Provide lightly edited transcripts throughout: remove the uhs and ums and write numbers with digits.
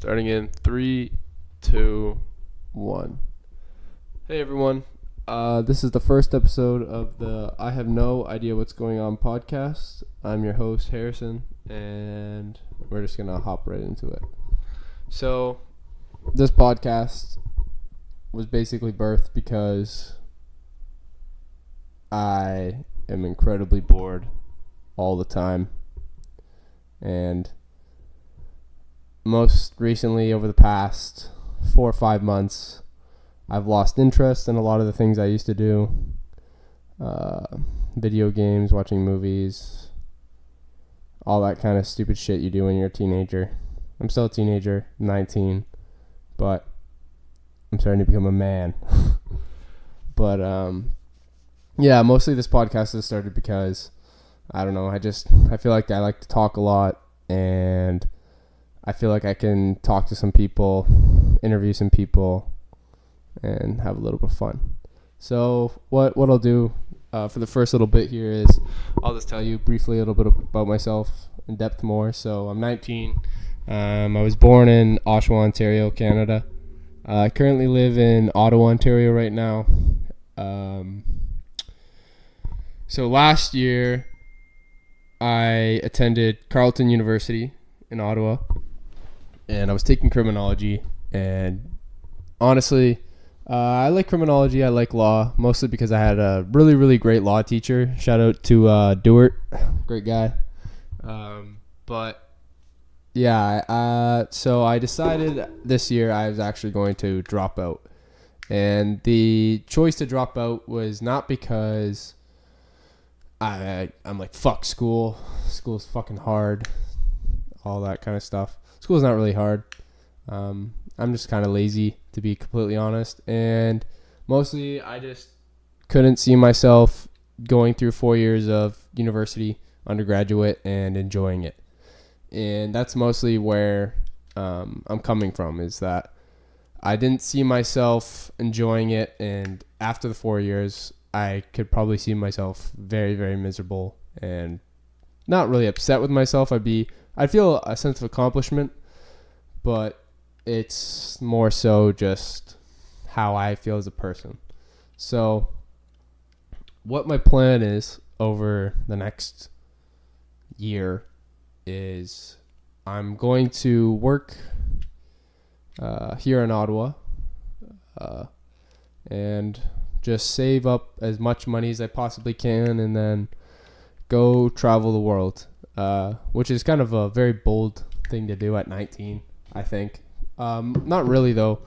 Starting in 3, 2, 1. Hey everyone. This is the first episode of the I Have No Idea What's Going On podcast. I'm your host, Harrison, and we're just going to hop right into it. So, this podcast was basically birthed because I am incredibly bored all the time. And most recently, over the past 4 or 5 months, I've lost interest in a lot of the things I used to do. Video games, watching movies, all that kind of stupid shit you do when you're a teenager. I'm still a teenager, 19, but I'm starting to become a man. But, yeah, mostly this podcast has started because, I don't know, I feel like I like to talk a lot, and I feel like I can talk to some people, interview some people, and have a little bit of fun. So what I'll do for the first little bit here is I'll just tell you briefly a little bit about myself in depth more. So I'm 19. I was born in Oshawa, Ontario, Canada. I currently live in Ottawa, Ontario right now. So last year I attended Carleton University in Ottawa, and I was taking criminology, and honestly, I like criminology. I like law, mostly because I had a really, really great law teacher. Shout out to Dewart, great guy. But yeah, so I decided this year I was actually going to drop out, and the choice to drop out was not because I'm like, fuck school. School's fucking hard. All that kind of stuff. School's not really hard. I'm just kind of lazy, to be completely honest. And mostly I just couldn't see myself going through 4 years of university, undergraduate, and enjoying it. And that's mostly where I'm coming from, is that I didn't see myself enjoying it. And after the 4 years, I could probably see myself very, very miserable and not really upset with myself. I'd feel a sense of accomplishment, but it's more so just how I feel as a person. So what my plan is over the next year is I'm going to work here in Ottawa and just save up as much money as I possibly can, and then go travel the world, which is kind of a very bold thing to do at 19, I think. Not really, though,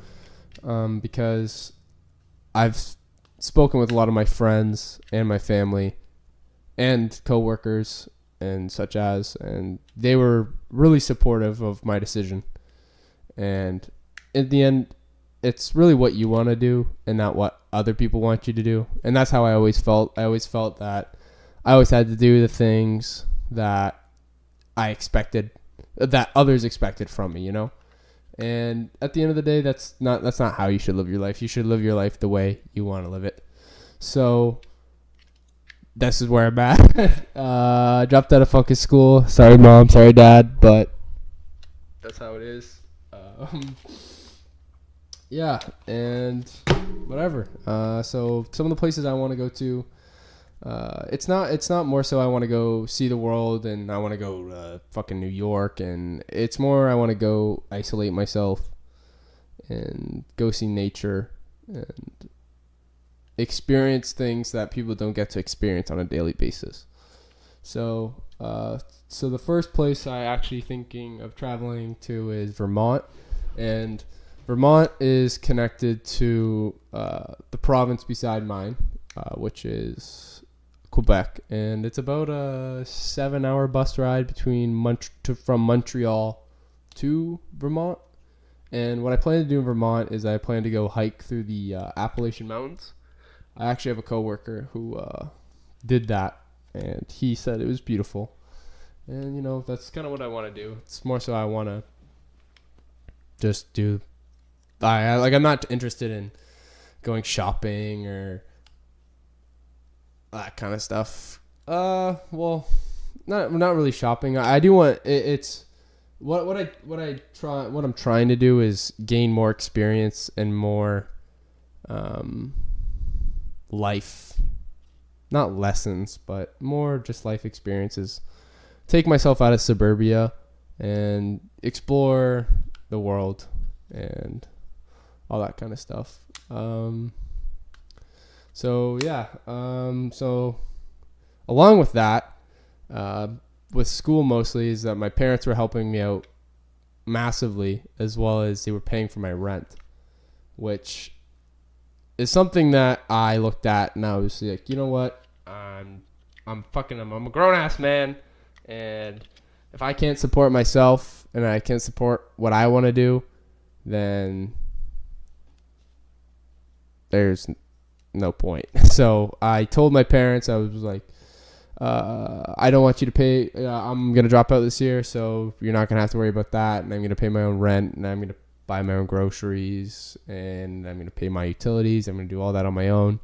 because I've spoken with a lot of my friends and my family and coworkers and such as, and they were really supportive of my decision. And in the end, it's really what you want to do and not what other people want you to do. And that's how I always felt. I always felt that I always had to do the things that I expected, that others expected from me, you know? And at the end of the day, that's not how you should live your life. You should live your life the way you want to live it. So this is where I'm at. I dropped out of focus school. Sorry, Mom. Sorry, Dad. But that's how it is. Yeah, and whatever. So some of the places I want to go to, it's not more so I want to go see the world and I want to go to fucking New York, and it's more I want to go isolate myself and go see nature and experience things that people don't get to experience on a daily basis. So the first place I actually thinking of traveling to is Vermont, and Vermont is connected to the province beside mine, which is Quebec, and it's about a 7-hour bus ride from Montreal to Vermont. And what I plan to do in Vermont is I plan to go hike through the Appalachian Mountains. I actually have a coworker who did that, and he said it was beautiful. And you know, that's kind of what I want to do. It's more so I want to just do. I'm not interested in going shopping or that kind of stuff. Well, not really shopping. I do want it's what I'm trying to do is gain more experience and more life, not lessons, but more just life experiences. Take myself out of suburbia and explore the world and all that kind of stuff. So along with that, with school mostly, is that my parents were helping me out massively, as well as they were paying for my rent, which is something that I looked at and I was like, you know what, I'm a grown ass man, and if I can't support myself and I can't support what I want to do, then there's no point. So I told my parents, I was like, I don't want you to pay. I'm going to drop out this year, so you're not going to have to worry about that. And I'm going to pay my own rent, and I'm going to buy my own groceries, and I'm going to pay my utilities. I'm going to do all that on my own.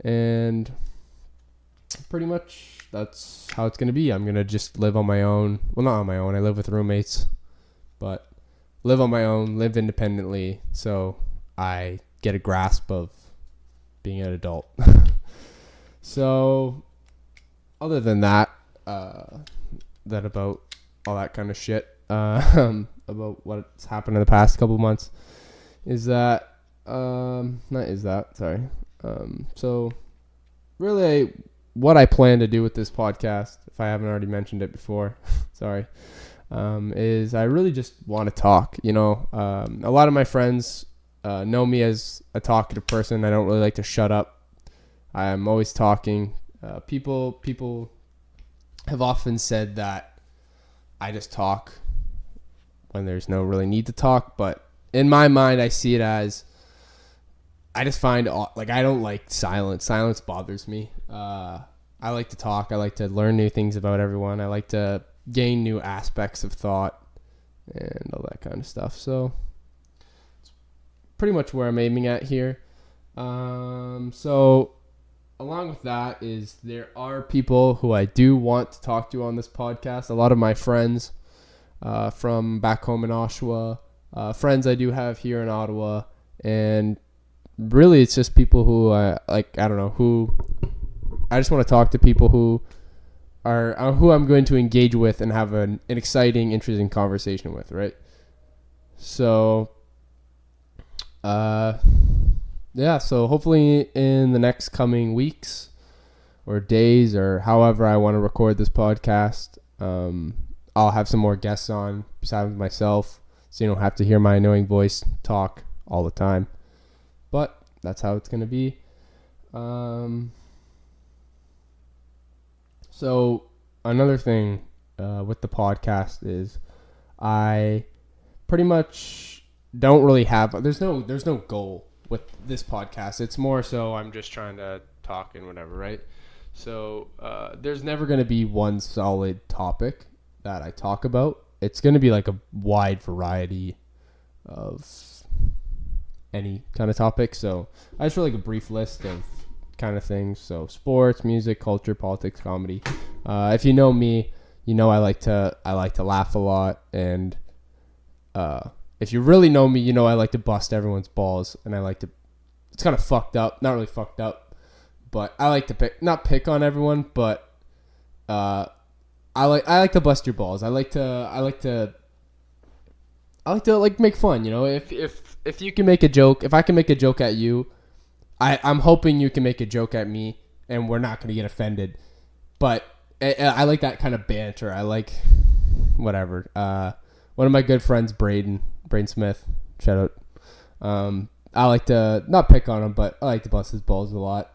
And pretty much that's how it's going to be. I'm going to just live on my own. Well, not on my own. I live with roommates, but live on my own, live independently, so I get a grasp of being an adult. So other than that, that about all that kind of shit, about what's happened in the past couple of months, so really what I plan to do with this podcast, if I haven't already mentioned it before, sorry, is I really just want to talk. A lot of my friends know me as a talkative person. I don't really like to shut up. I'm always talking. People have often said that I just talk when there's no really need to talk, but in my mind, I see it as I just find I don't like silence. Silence bothers me. I like to talk. I like to learn new things about everyone. I like to gain new aspects of thought and all that kind of stuff. So it's pretty much where I'm aiming at here. So along with that is there are people who I do want to talk to on this podcast. A lot of my friends from back home in Oshawa, friends I do have here in Ottawa, and really it's just people who I just want to talk to people who I'm going to engage with and have an exciting, interesting conversation with, right? So so hopefully in the next coming weeks or days or however I want to record this podcast, I'll have some more guests on besides myself, so you don't have to hear my annoying voice talk all the time. But that's how it's going to be. So another thing with the podcast is I pretty much don't really have, there's no goal with this podcast. It's more so I'm just trying to talk and whatever, right? So there's never going to be one solid topic that I talk about. It's going to be like a wide variety of any kind of topic. So I just wrote like a brief list of kind of things. So sports, music, culture, politics, comedy. If you know me, you know I like to laugh a lot, and if you really know me, you know I like to bust everyone's balls, and it's kind of fucked up, not really fucked up, but I like to not pick on everyone, but I like to bust your balls. I like to like make fun, if you can make a joke, if I can make a joke at you, I'm hoping you can make a joke at me and we're not going to get offended. But I like that kind of banter. I like whatever. One of my good friends, Braden Smith, shout out. I like to not pick on him, but I like to bust his balls a lot.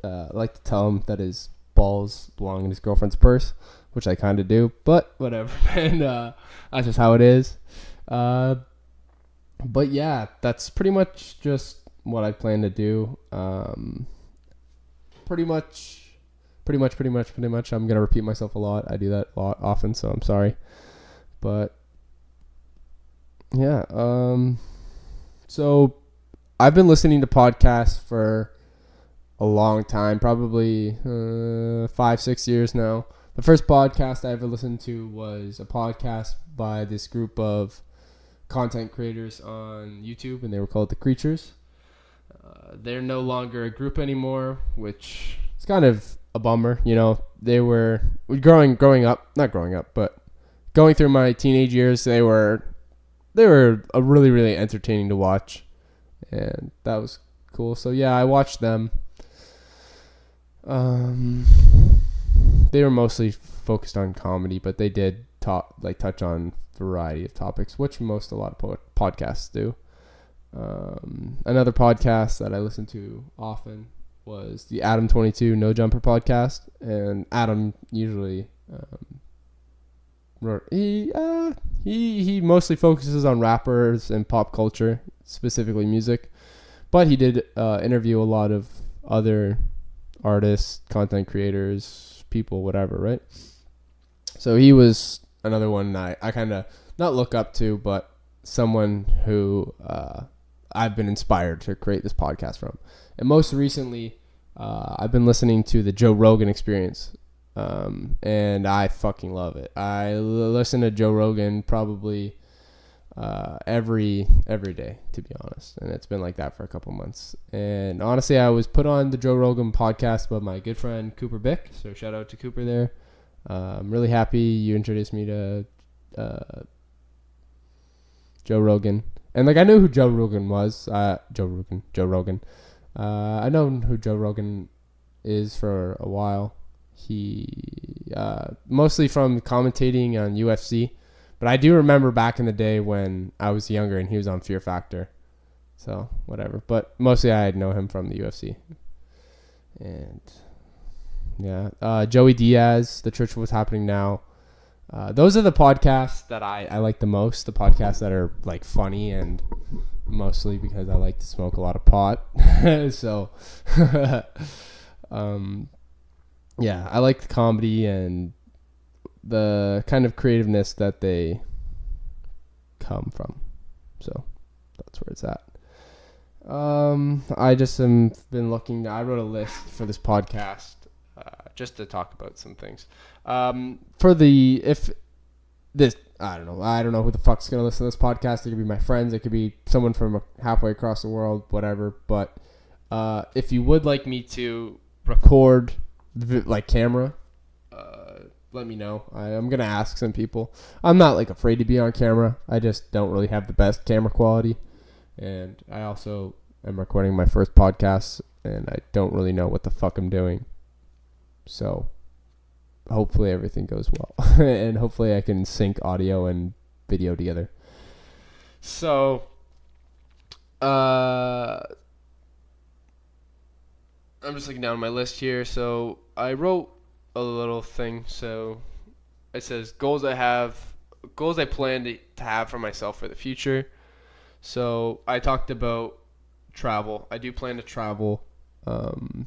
I like to tell him that his balls belong in his girlfriend's purse, which I kind of do, but whatever. And that's just how it is. But yeah, that's pretty much just what I plan to do. Pretty much. I'm gonna repeat myself a lot. I do that a lot often, so I'm sorry. But yeah, so I've been listening to podcasts for a long time, probably 5-6 years now. The first podcast I ever listened to was a podcast by this group of content creators on YouTube, and they were called The Creatures. They're no longer a group anymore, which is kind of a bummer. You know, they were going through my teenage years. They were a really, really entertaining to watch, and that was cool. So yeah, I watched them. They were mostly focused on comedy, but they did touch on variety of topics, which a lot of podcasts do. Another podcast that I listen to often was the Adam 22 No Jumper podcast, and Adam usually he mostly focuses on rappers and pop culture, specifically music, but he did interview a lot of other artists, content creators, people, whatever, right? So he was another one I kind of not look up to, but someone who I've been inspired to create this podcast from. And most recently, I've been listening to the Joe Rogan Experience, and I fucking love it. I listen to Joe Rogan probably every day, to be honest, and it's been like that for a couple months. And honestly, I was put on the Joe Rogan podcast by my good friend Cooper Bick, so shout out to Cooper there. I'm really happy you introduced me to Joe Rogan, and like I knew who Joe Rogan was. Joe Rogan. I know who Joe Rogan is for a while. He mostly from commentating on UFC. But I do remember back in the day when I was younger and he was on Fear Factor. So, whatever. But mostly I know him from the UFC. And, yeah. Joey Diaz, The Church of What's Happening Now. Those are the podcasts that I like the most. The podcasts that are, like, funny, and mostly because I like to smoke a lot of pot. So, yeah, I like the comedy and the kind of creativeness that they come from. So that's where it's at. I just been looking. I wrote a list for this podcast just to talk about some things. I don't know who the fuck's gonna listen to this podcast. It could be my friends. It could be someone from halfway across the world, whatever. But if you would like me to record camera, let me know. I'm going to ask some people. I'm not afraid to be on camera. I just don't really have the best camera quality. And I also am recording my first podcast, and I don't really know what the fuck I'm doing. So hopefully everything goes well. And hopefully I can sync audio and video together. So I'm just looking down my list here. So I wrote a little thing. So it says goals I plan to have for myself for the future. So I talked about travel. I do plan to travel,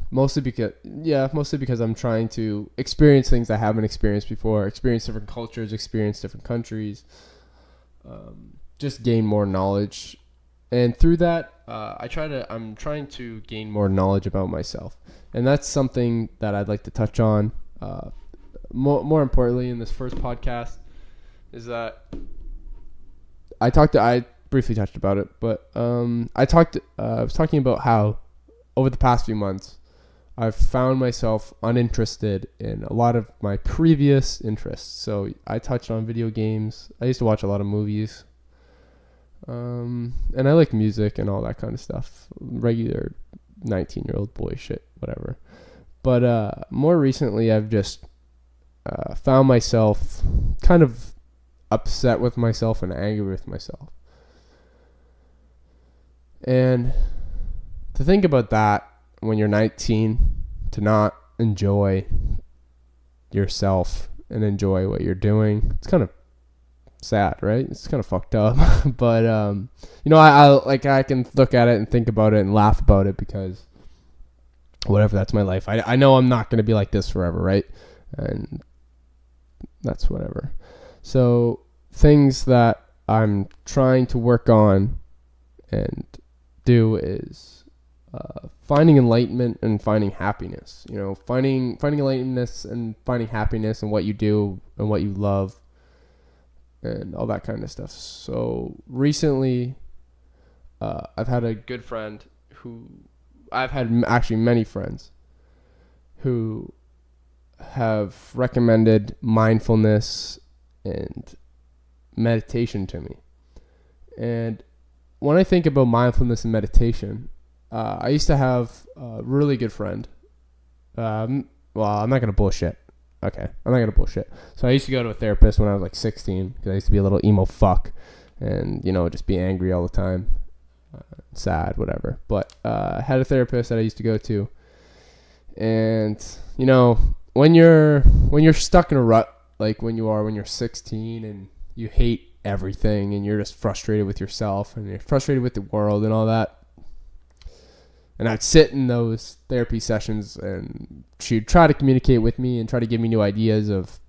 mostly because I'm trying to experience things I haven't experienced before, experience different cultures, experience different countries, just gain more knowledge. And through that, I'm trying to gain more knowledge about myself. And that's something that I'd like to touch on. More importantly, in this first podcast, is that I briefly touched about it, but I was talking about how over the past few months I've found myself uninterested in a lot of my previous interests. So I touched on video games. I used to watch a lot of movies, and I like music and all that kind of stuff. Regular 19-year-old boy shit, whatever. But more recently, I've just found myself kind of upset with myself and angry with myself. And to think about that when you're 19, to not enjoy yourself and enjoy what you're doing, it's kind of sad, right? It's kind of fucked up. But I can look at it and think about it and laugh about it because whatever, that's my life. I know I'm not going to be like this forever, right? And that's whatever. So things that I'm trying to work on and do is finding enlightenment and finding happiness. You know, finding enlightenment and finding happiness in what you do and what you love and all that kind of stuff. So recently, I've had a good friend who I've had actually many friends who have recommended mindfulness and meditation to me. And when I think about mindfulness and meditation, I used to have a really good friend. Well, I'm not going to bullshit. Okay, I'm not going to bullshit. So I used to go to a therapist when I was like 16 because I used to be a little emo fuck and, you know, just be angry all the time. Sad, whatever. But I had a therapist that I used to go to. And, you know, when you're stuck in a rut, like when you're 16 and you hate everything and you're just frustrated with yourself and you're frustrated with the world and all that. And I'd sit in those therapy sessions and she'd try to communicate with me and try to give me new ideas of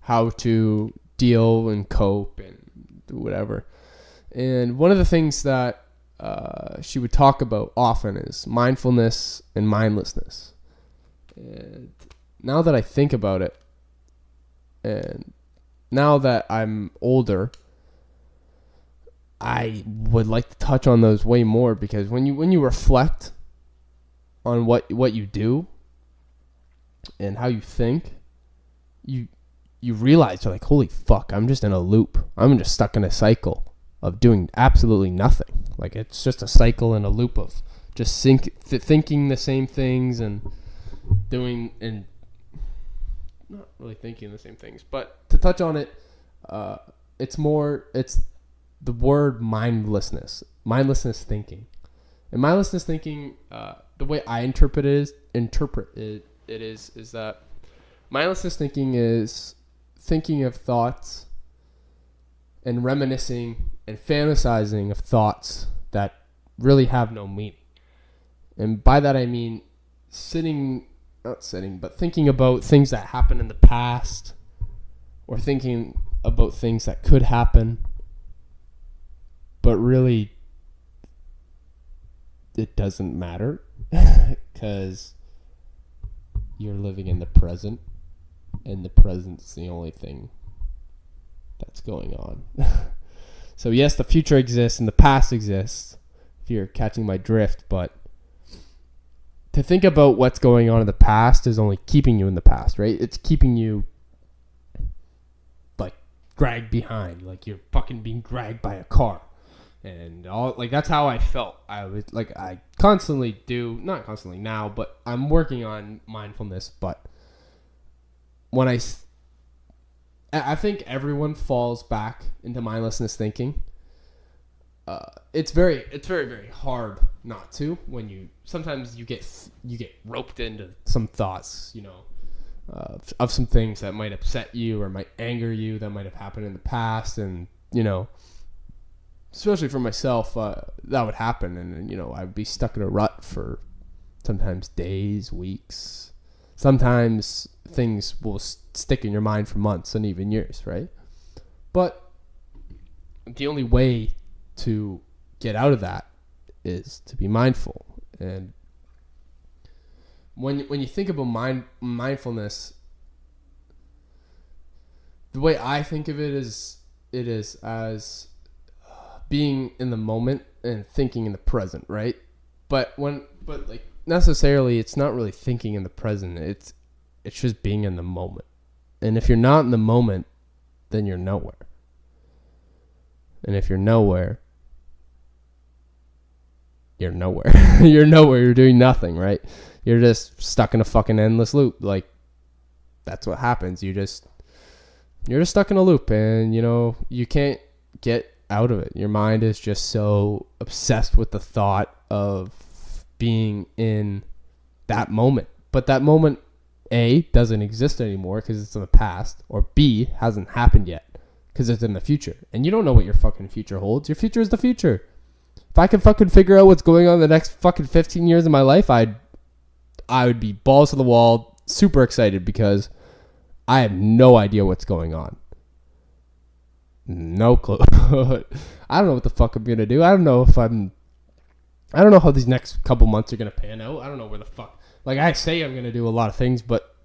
how to deal and cope and do whatever. And one of the things that she would talk about often is mindfulness and mindlessness. And now that I think about it, and now that I'm older, I would like to touch on those way more because when you reflect on what you do and how you think, you realize you're like, holy fuck, I'm just in a loop. I'm just stuck in a cycle of doing absolutely nothing. Like it's just a cycle and a loop of just thinking the same things and doing and not really thinking the same things. But to touch on it, it's the word mindlessness thinking. And mindlessness thinking, the way I interpret it is that mindlessness thinking is thinking of thoughts and reminiscing and fantasizing of thoughts that really have no meaning. And by that I mean thinking about things that happened in the past or thinking about things that could happen, but really it doesn't matter because you're living in the present and the present's the only thing that's going on. So yes, the future exists and the past exists, if you're catching my drift, but to think about what's going on in the past is only keeping you in the past, right? It's keeping you like dragged behind, like you're fucking being dragged by a car. And all like that's how I felt. I constantly do, not constantly now, but I'm working on mindfulness, but when I think everyone falls back into mindlessness thinking. It's very, very hard not to when sometimes you get roped into some thoughts, you know, of some things that might upset you or might anger you that might have happened in the past, and you know, especially for myself, that would happen, and you know, I'd be stuck in a rut for sometimes days, weeks. Sometimes things will stick in your mind for months and even years, right? But the only way to get out of that is to be mindful. And when you think about mindfulness, the way I think of it is as being in the moment and thinking in the present, right? But like necessarily it's not really thinking in the present. It's just being in the moment. And if you're not in the moment, then you're nowhere. And if you're nowhere, you're nowhere. You're nowhere. You're doing nothing, right? You're just stuck in a fucking endless loop. Like that's what happens. You're just stuck in a loop, and you know, you can't get out of it. Your mind is just so obsessed with the thought of being in that moment. But that moment, A, doesn't exist anymore because it's in the past, or B, hasn't happened yet because it's in the future. And you don't know what your fucking future holds. Your future is the future. If I could fucking figure out what's going on in the next fucking 15 years of my life, I would be balls to the wall, super excited, because I have no idea what's going on. No clue. I don't know what the fuck I'm going to do. I don't know if I'm I don't know how these next couple months are going to pan out. I don't know where the fuck. Like, I say I'm going to do a lot of things, but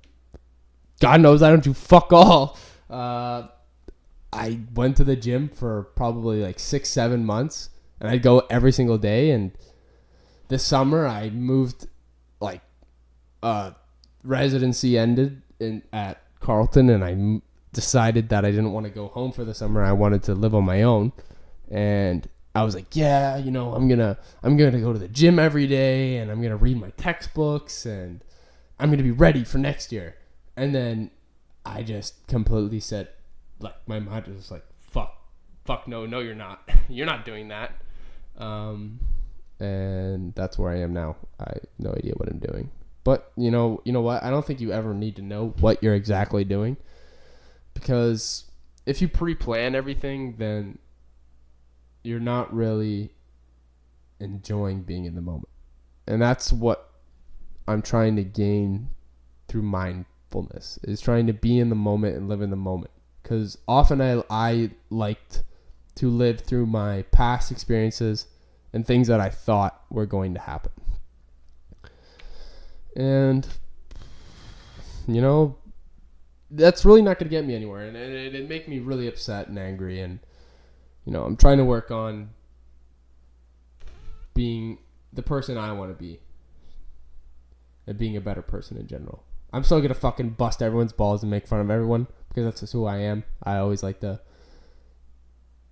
God knows I don't do fuck all. I went to the gym for probably like 6-7 months, and I'd go every single day. And this summer I moved, like, residency ended at Carleton, and I decided that I didn't want to go home for the summer. I wanted to live on my own, and I was like, yeah, you know, I'm gonna go to the gym every day, and I'm gonna read my textbooks, and I'm gonna be ready for next year. And then I just completely said, like, my mind was like, fuck, no, you're not, you're not doing that. And that's where I am now. I have no idea what I'm doing. But you know what? I don't think you ever need to know what you're exactly doing, because if you pre-plan everything, then you're not really enjoying being in the moment. And that's what I'm trying to gain through mindfulness, is trying to be in the moment and live in the moment. Because often I liked to live through my past experiences and things that I thought were going to happen. And, you know, that's really not going to get me anywhere. And it'd make me really upset and angry. And, you know, I'm trying to work on being the person I want to be and being a better person in general. I'm still going to fucking bust everyone's balls and make fun of everyone, because that's just who I am. I always like to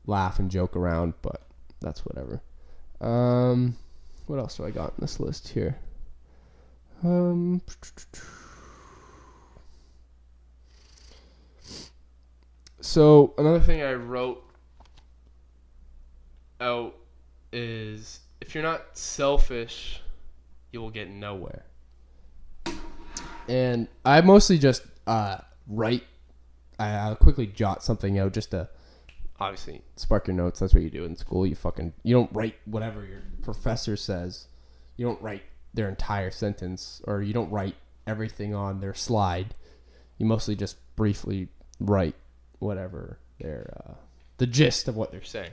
laugh and joke around, but that's whatever. What else do I got in this list here? So another thing I wrote out is, if you're not selfish, you will get nowhere. And I mostly just write. I'll quickly jot something out just to obviously spark your notes. That's what you do in school. You don't write whatever your professor says. You don't write their entire sentence, or you don't write everything on their slide. You mostly just briefly write whatever the gist of what they're saying.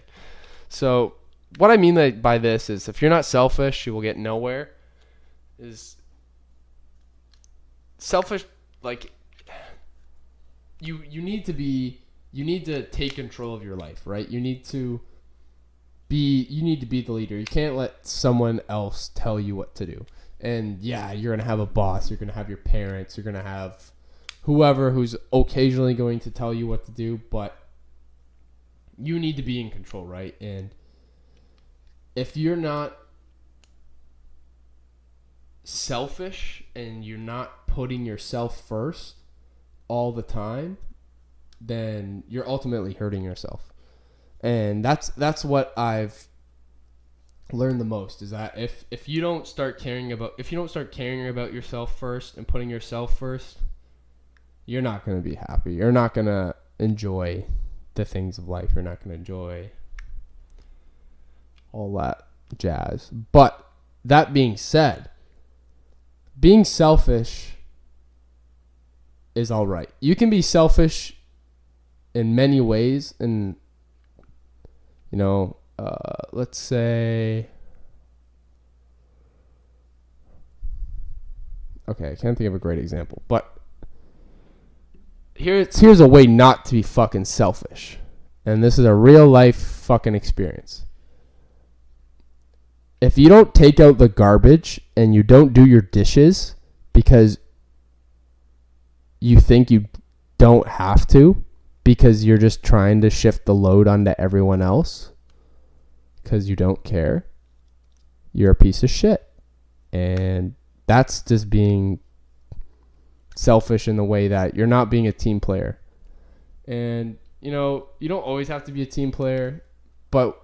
So what I mean by this is, if you're not selfish, you will get nowhere. Is selfish, like, you need to take control of your life, right? You need to be the leader. You can't let someone else tell you what to do. And yeah, you're going to have a boss, you're going to have your parents, you're going to have whoever who's occasionally going to tell you what to do, but you need to be in control, right? And if you're not selfish and you're not putting yourself first all the time, then you're ultimately hurting yourself. And that's what I've learned the most, is that if you don't start caring about yourself first and putting yourself first, you're not going to be happy. You're not going to enjoy the things of life. You're not going to enjoy all that jazz. But that being said, being selfish is all right. You can be selfish in many ways, and let's say, okay, I can't think of a great example, but here's a way not to be fucking selfish, and this is a real life fucking experience. If you don't take out the garbage and you don't do your dishes because you think you don't have to, because you're just trying to shift the load onto everyone else because you don't care, you're a piece of shit. And that's just being selfish in the way that you're not being a team player. And, you don't always have to be a team player, but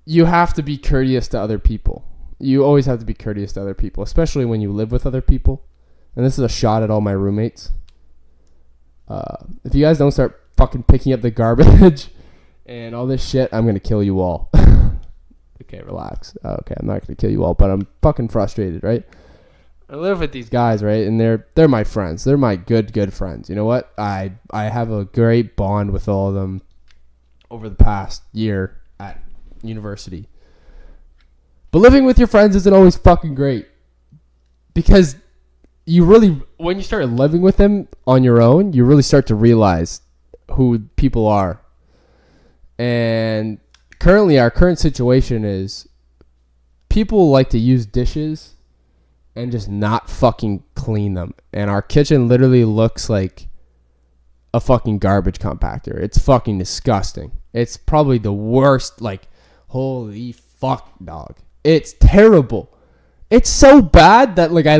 you have to be courteous to other people. You always have to be courteous to other people, especially when you live with other people. And this is a shot at all my roommates. If you guys don't start fucking picking up the garbage and all this shit, I'm going to kill you all. Okay, relax. Okay, I'm not going to kill you all, but I'm fucking frustrated, right? I live with these guys, right? And they're my friends. They're my good friends. You know what? I have a great bond with all of them over the past year at university. But living with your friends isn't always fucking great. Because you really, when you start living with them on your own, you really start to realize who people are. And currently, our current situation is people like to use dishes and just not fucking clean them. And our kitchen literally looks like a fucking garbage compactor. It's fucking disgusting. It's probably the worst, like, holy fuck, dog. It's terrible. It's so bad that, like, I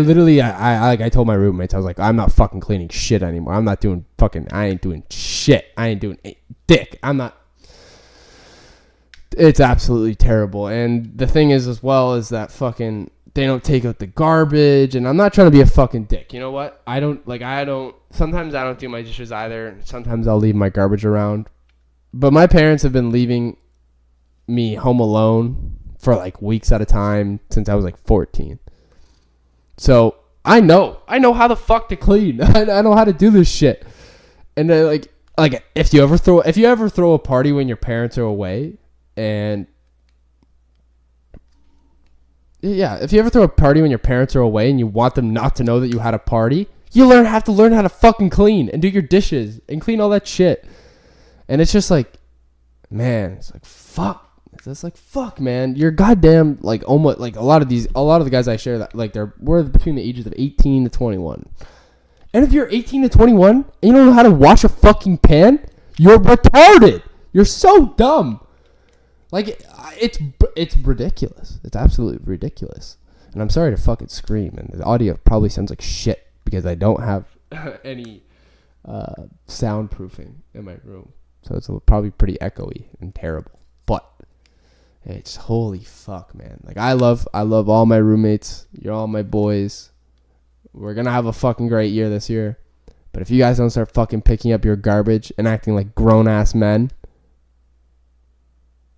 told my roommates, I was like, I'm not fucking cleaning shit anymore. I'm not doing fucking, I ain't doing shit. I ain't doing dick. I'm not. It's absolutely terrible. And the thing is, as well, is that fucking, they don't take out the garbage. And I'm not trying to be a fucking dick. You know what? Sometimes I don't do my dishes either. Sometimes I'll leave my garbage around. But my parents have been leaving me home alone for like weeks at a time since I was like 14. So I know how the fuck to clean. I know how to do this shit. And like if you ever throw a party when your parents are away, and yeah, if you ever throw a party when your parents are away and you want them not to know that you had a party, you have to learn how to fucking clean and do your dishes and clean all that shit. And it's just like, man, it's like fuck. It's like fuck, man. You're goddamn like almost like a lot of the guys I share that like we're between the ages of 18 to 21. And if you're 18 to 21 and you don't know how to wash a fucking pan, you're retarded. You're so dumb. Like it's ridiculous. It's absolutely ridiculous. And I'm sorry to fucking scream, and the audio probably sounds like shit because I don't have any soundproofing in my room. So it's probably pretty echoey and terrible. But it's holy fuck, man. Like I love all my roommates. You're all my boys. We're going to have a fucking great year this year. But if you guys don't start fucking picking up your garbage and acting like grown-ass men,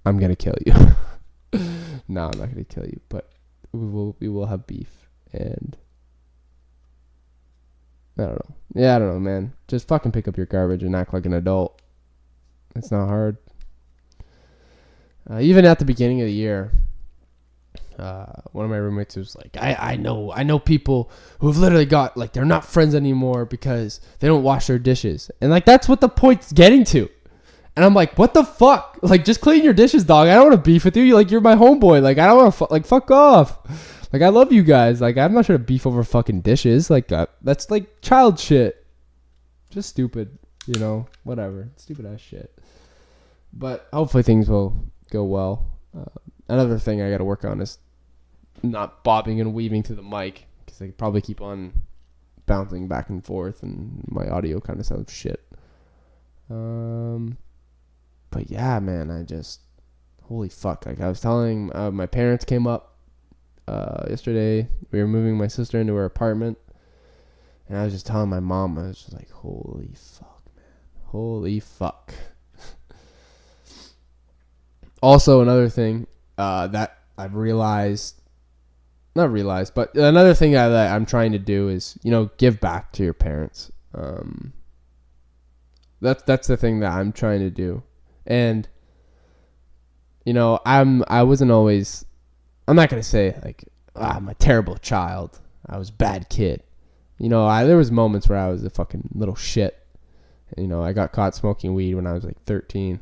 I'm going to kill you. No, I'm not going to kill you, but we will have beef. And I don't know. Yeah, I don't know, man. Just fucking pick up your garbage and act like an adult. It's not hard. Even at the beginning of the year, one of my roommates was like, I know people who have literally got, like, they're not friends anymore because they don't wash their dishes. And, like, that's what the point's getting to. And I'm like, what the fuck? Like, just clean your dishes, dog. I don't want to beef with you. Like, you're my homeboy. Like, I don't want to, fuck off. Like, I love you guys. Like, I'm not trying to beef over fucking dishes. Like, that's, like, child shit. Just stupid, you know? Whatever. Stupid ass shit. But hopefully things will go well. Another thing I got to work on is not bobbing and weaving to the mic, because I probably keep on bouncing back and forth and my audio kind of sounds shit. But yeah, man, holy fuck. Like I was telling, my parents came up yesterday. We were moving my sister into her apartment, and I was just telling my mom, I was just like, holy fuck, man. Holy fuck. Also, another thing that I've but another thing that I'm trying to do is, give back to your parents. That's the thing that I'm trying to do. And, I wasn't always, I'm not going to say like, I'm a terrible child. I was a bad kid. There was moments where I was a fucking little shit. And, I got caught smoking weed when I was like 13.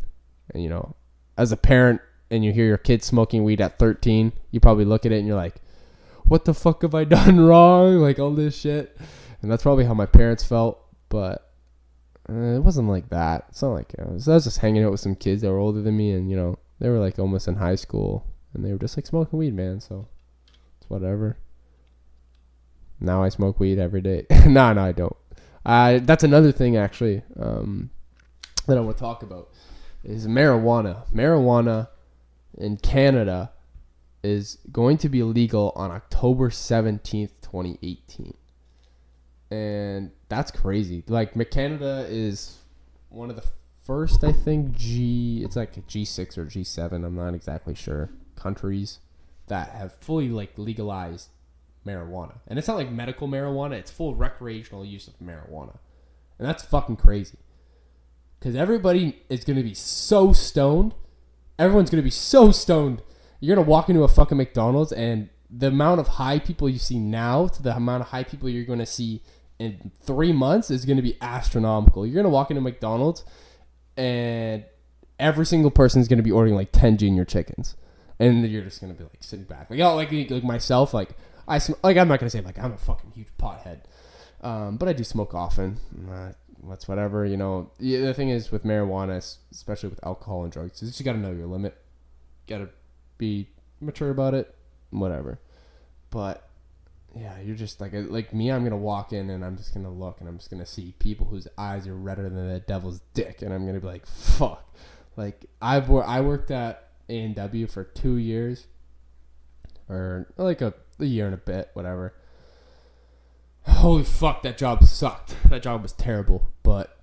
And, as a parent and you hear your kid smoking weed at 13, you probably look at it and you're like, what the fuck have I done wrong? Like all this shit. And that's probably how my parents felt. But it wasn't like that. It's not like I was just hanging out with some kids that were older than me, and they were like almost in high school, and they were just like smoking weed, man. So it's whatever. Now I smoke weed every day. No, I don't. That's another thing actually that I want to talk about is marijuana. Marijuana in Canada is going to be legal on October 17th, 2018. And that's crazy. Like, Canada is one of the first, I think, it's like a G6 or G7, I'm not exactly sure, countries that have fully, like, legalized marijuana. And it's not like medical marijuana, it's full recreational use of marijuana. And that's fucking crazy. Because everybody is going to be so stoned. Everyone's going to be so stoned. You're going to walk into a fucking McDonald's, and the amount of high people you see now to the amount of high people you're going to see in 3 months is going to be astronomical. You're going to walk into McDonald's, and every single person is going to be ordering like 10 junior chickens. And you're just going to be like sitting back. Like myself, I'm not going to say like I'm a fucking huge pothead. But I do smoke often. That's whatever, The thing is with marijuana, especially with alcohol and drugs, is you got to know your limit. Got to be mature about it, whatever. But yeah, you're just like me. I'm gonna walk in and I'm just gonna look and I'm just gonna see people whose eyes are redder than the devil's dick, and I'm gonna be like, fuck. Like I worked at A&W for 2 years, or like a year and a bit, whatever. Holy fuck, that job sucked. That job was terrible. But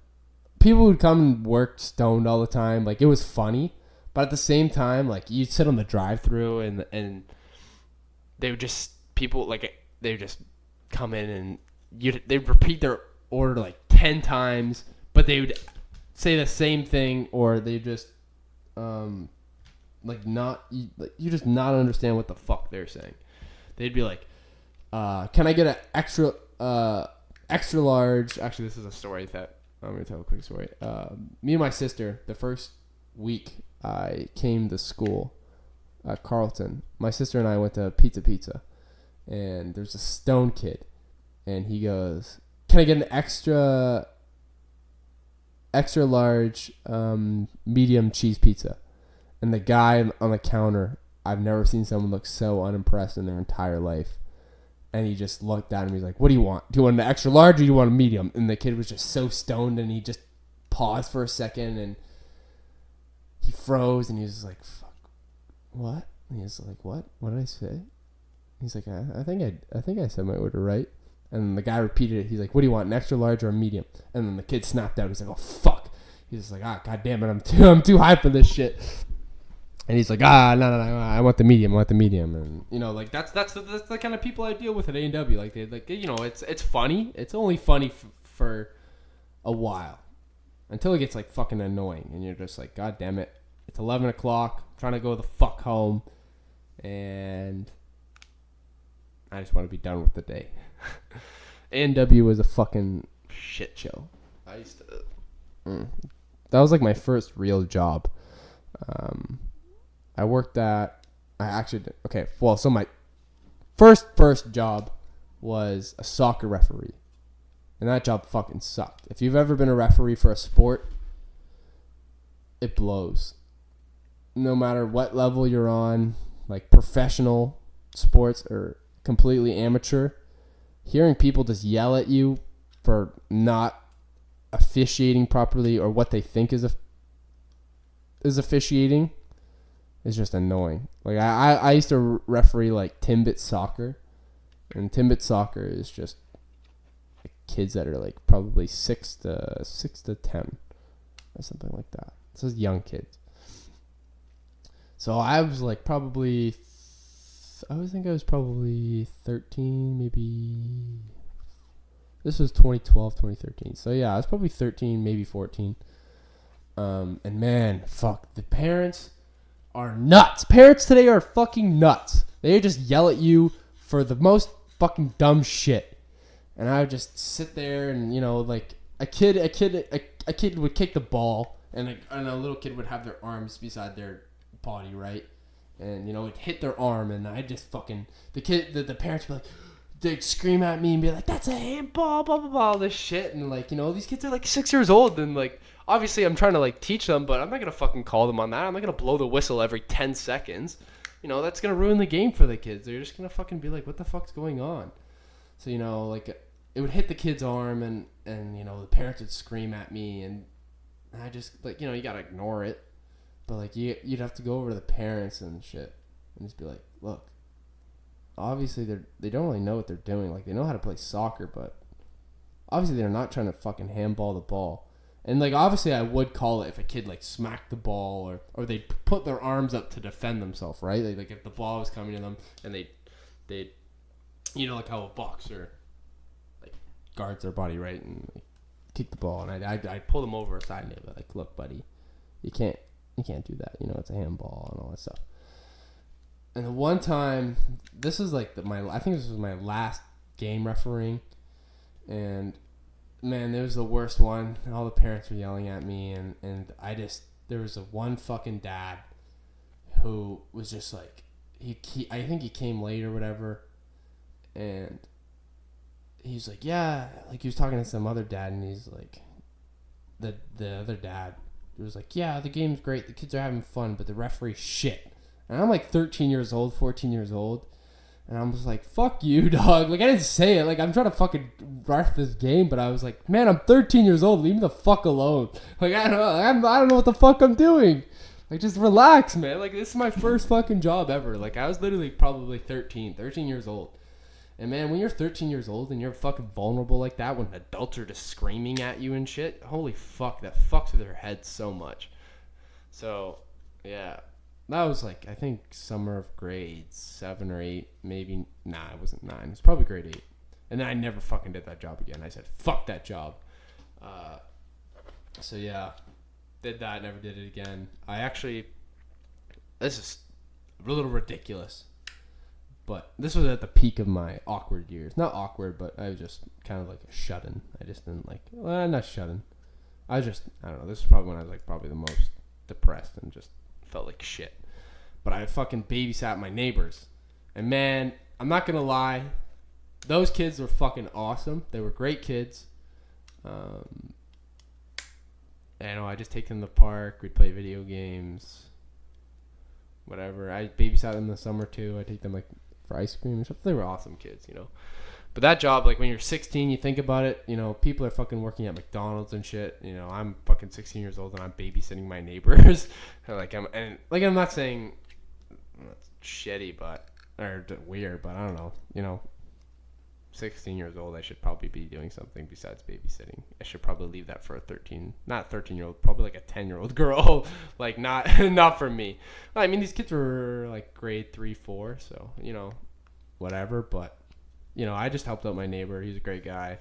people would come and work stoned all the time. Like, it was funny. But at the same time, like, you'd sit on the drive-thru and they would just, they would just come in and they'd repeat their order like 10 times. But they would say the same thing, or they just, you just not understand what the fuck they're saying. They'd be like, can I get an extra large? Actually, this is a story that I'm going to tell a quick story. Me and my sister, the first week I came to school at Carleton, my sister and I went to Pizza, and there's a stone kid, and he goes, can I get an extra large medium cheese pizza? And the guy on the counter, I've never seen someone look so unimpressed in their entire life. And he just looked at him. He's like, what do you want? Do you want an extra large or do you want a medium? And the kid was just so stoned, and he just paused for a second, and he froze, and he was just like, fuck, what? And he was like, what? What did I say? He's like, I think I said my order right. And the guy repeated it. He's like, what do you want, an extra large or a medium? And then the kid snapped out. He's like, oh, fuck. He's just like, god damn it, I'm too high for this shit. And he's like, no, I want the medium. And, that's the kind of people I deal with at A&W. Like, it's funny. It's only funny for a while until it gets, like, fucking annoying. And you're just like, god damn it. It's 11 o'clock. I'm trying to go the fuck home. And I just want to be done with the day. A&W was a fucking shit show. That was, like, my first real job. So my first job was a soccer referee, and that job fucking sucked. If you've ever been a referee for a sport, it blows. No matter what level you're on, like professional sports or completely amateur, hearing people just yell at you for not officiating properly or what they think is officiating is just annoying. Like I used to referee like Timbit soccer, and Timbit soccer is just like kids that are like probably 6 to 10 or something like that. So it's young kids. So I was like probably I was probably 13, maybe. This was 2012, 2013. So yeah, I was probably 13, maybe 14. And man, fuck, the parents are nuts. Parents today are fucking nuts. They just yell at you for the most fucking dumb shit. And I would just sit there and, like a kid would kick the ball, and a little kid would have their arms beside their body, right? And, it'd hit their arm, and I just fucking, the parents would be like, they'd scream at me and be like, that's a handball, blah, blah, blah, all this shit. And, like, these kids are, like, 6 years old. And, like, obviously I'm trying to, like, teach them, but I'm not going to fucking call them on that. I'm not going to blow the whistle every 10 seconds. That's going to ruin the game for the kids. They're just going to fucking be like, what the fuck's going on? So, like, it would hit the kid's arm, and the parents would scream at me. And I just, like, you got to ignore it. But, like, you'd have to go over to the parents and shit and just be like, look. Obviously, they don't really know what they're doing. Like, they know how to play soccer, but obviously they're not trying to fucking handball the ball. And, like, obviously I would call it if a kid, like, smacked the ball or they put their arms up to defend themselves, right? Like, if the ball was coming to them and they like how a boxer, like, guards their body, right? And like, kick the ball. And I'd pull them over aside and they'd be like, look, buddy, you can't do that. It's a handball and all that stuff. And the one time, this was like I think this was my last game refereeing, and man, it was the worst one. And all the parents were yelling at me, and there was a one fucking dad who was just like, I think he came late or whatever, and he's like, yeah, like he was talking to some other dad, and he's like, the other dad was like, yeah, the game's great, the kids are having fun, but the referee's shit. And I'm like 13 years old, 14 years old, and I'm just like, fuck you, dog. Like, I didn't say it. Like, I'm trying to fucking ref this game, but I was like, man, I'm 13 years old. Leave me the fuck alone. Like, I don't know what the fuck I'm doing. Like, just relax, man. Like, this is my first fucking job ever. Like, I was literally probably 13 years old. And, man, when you're 13 years old and you're fucking vulnerable like that, when adults are just screaming at you and shit, holy fuck, that fucks with their heads so much. So, yeah. That was like, I think summer of grade 7 or 8, maybe. Nah, it wasn't 9. It was probably grade 8. And then I never fucking did that job again. I said, fuck that job. So yeah, did that, never did it again. This is a little ridiculous. But this was at the peak of my awkward years. Not awkward, but I was just kind of like a shut-in. I just didn't like, well, not shut-in. I don't know. This is probably when I was like probably the most depressed and just felt like shit. But I fucking babysat my neighbors. And man, I'm not going to lie. Those kids were fucking awesome. They were great kids. I just take them to the park. We'd play video games. Whatever. I babysat them in the summer too. I take them like for ice cream and stuff. They were awesome kids, But that job, like when you're 16, you think about it, people are fucking working at McDonald's and shit. I'm fucking 16 years old and I'm babysitting my neighbors. I'm not saying that's shitty, or weird, but I don't know. 16 years old, I should probably be doing something besides babysitting. I should probably leave that for not 13-year-old, probably like a 10-year-old girl. Like not for me. I mean, these kids were like grade 3, 4, so, whatever, but I just helped out my neighbor. He's a great guy.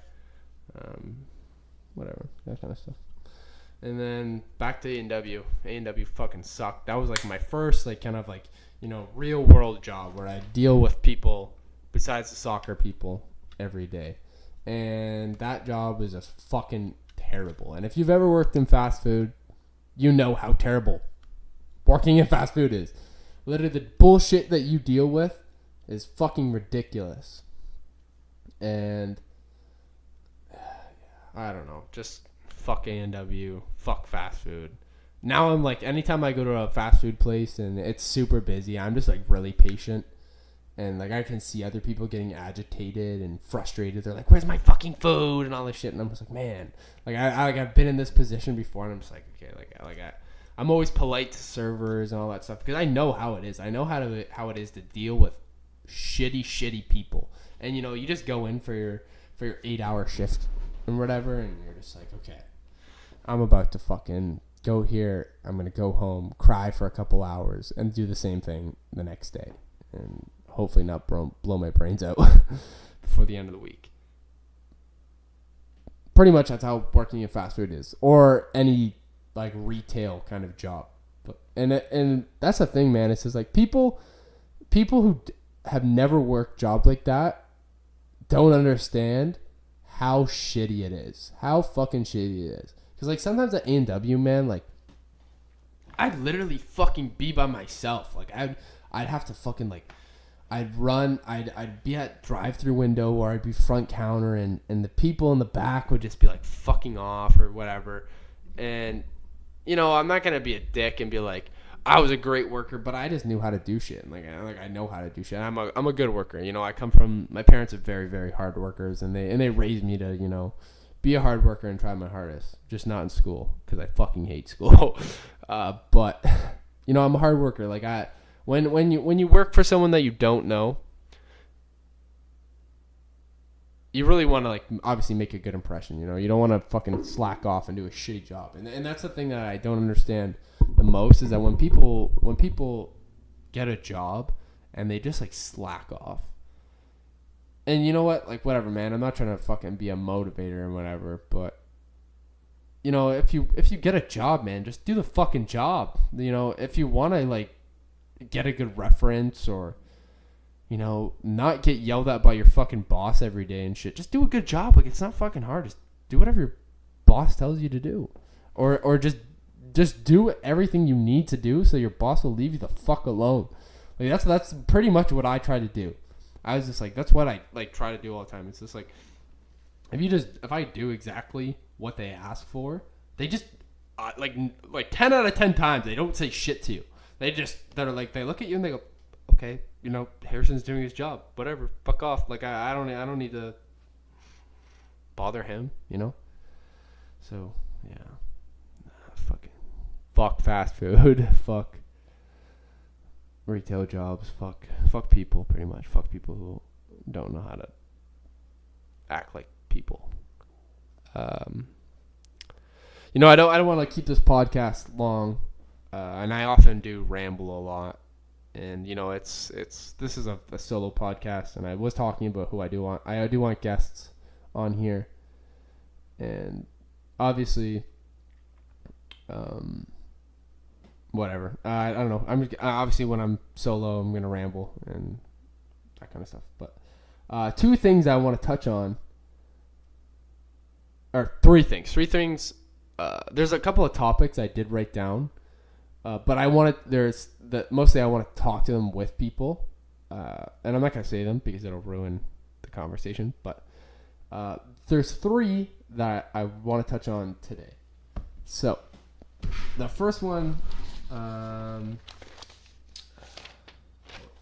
Whatever, that kind of stuff. And then back to A&W. A&W fucking sucked. That was like my first like kind of like, real world job where I deal with people besides the soccer people every day. And that job was just fucking terrible. And if you've ever worked in fast food, you know how terrible working in fast food is. Literally the bullshit that you deal with is fucking ridiculous. And I don't know, just fuck A&W, fuck fast food. Now I'm like, anytime I go to a fast food place and it's super busy, I'm just like really patient. And like I can see other people getting agitated and frustrated. They're like, "Where's my fucking food?" and all this shit. And I'm just like, man, like I've been in this position before, and I'm just like, okay, I'm always polite to servers and all that stuff because I know how it is. I know how it is to deal with shitty people. And you just go in for your 8-hour shift and whatever, and you're just like, okay, I'm about to fucking go here. I'm gonna go home, cry for a couple hours, and do the same thing the next day, and hopefully not blow my brains out before the end of the week. Pretty much that's how working in fast food is, or any like retail kind of job. And that's the thing, man. It's just like people who have never worked jobs like that don't understand how shitty it is. How fucking shitty it is. Because like sometimes at A&W, man, like I'd literally fucking be by myself. Like I'd have to fucking like I'd be at drive-through window or I'd be front counter and the people in the back would just be like fucking off or whatever. And I'm not gonna be a dick and be like, I was a great worker, but I just knew how to do shit. And I know how to do shit. I'm a good worker. I come from, my parents are very, very hard workers, and they raised me to be a hard worker and try my hardest. Just not in school because I fucking hate school. But I'm a hard worker. Like when you work for someone that you don't know, you really want to like obviously make a good impression. You don't want to fucking slack off and do a shitty job. And that's the thing that I don't understand the most is that when people get a job and they just like slack off. And you know what? Like whatever, man. I'm not trying to fucking be a motivator or whatever, but if you get a job, man, just do the fucking job. If you want to like get a good reference or, you know, not get yelled at by your fucking boss every day and shit. Just do a good job. Like, it's not fucking hard. Just do whatever your boss tells you to do. Or just do everything you need to do so your boss will leave you the fuck alone. Like, that's pretty much what I try to do. I was just like, that's what I like try to do all the time. It's just like, if I do exactly what they ask for, they just like 10 out of 10 times they don't say shit to you. They look at you and they go, okay, you know, Harrison's doing his job, whatever, fuck off. Like, I don't need to bother him, you know. So yeah, fuck fast food, fuck retail jobs, fuck people, pretty much. Fuck people who don't know how to act like people. You know, I don't want to keep this podcast long, and I often do ramble a lot. And you know, this is a solo podcast, and I was talking about who I do want guests on here, and obviously, whatever. I don't know. Obviously when I'm solo, I'm gonna ramble and that kind of stuff. But two things I want to touch on, or three things. There's a couple of topics I did write down, but mostly I want to talk to them with people, and I'm not gonna say them because it'll ruin the conversation. But there's three that I want to touch on today. So the first one.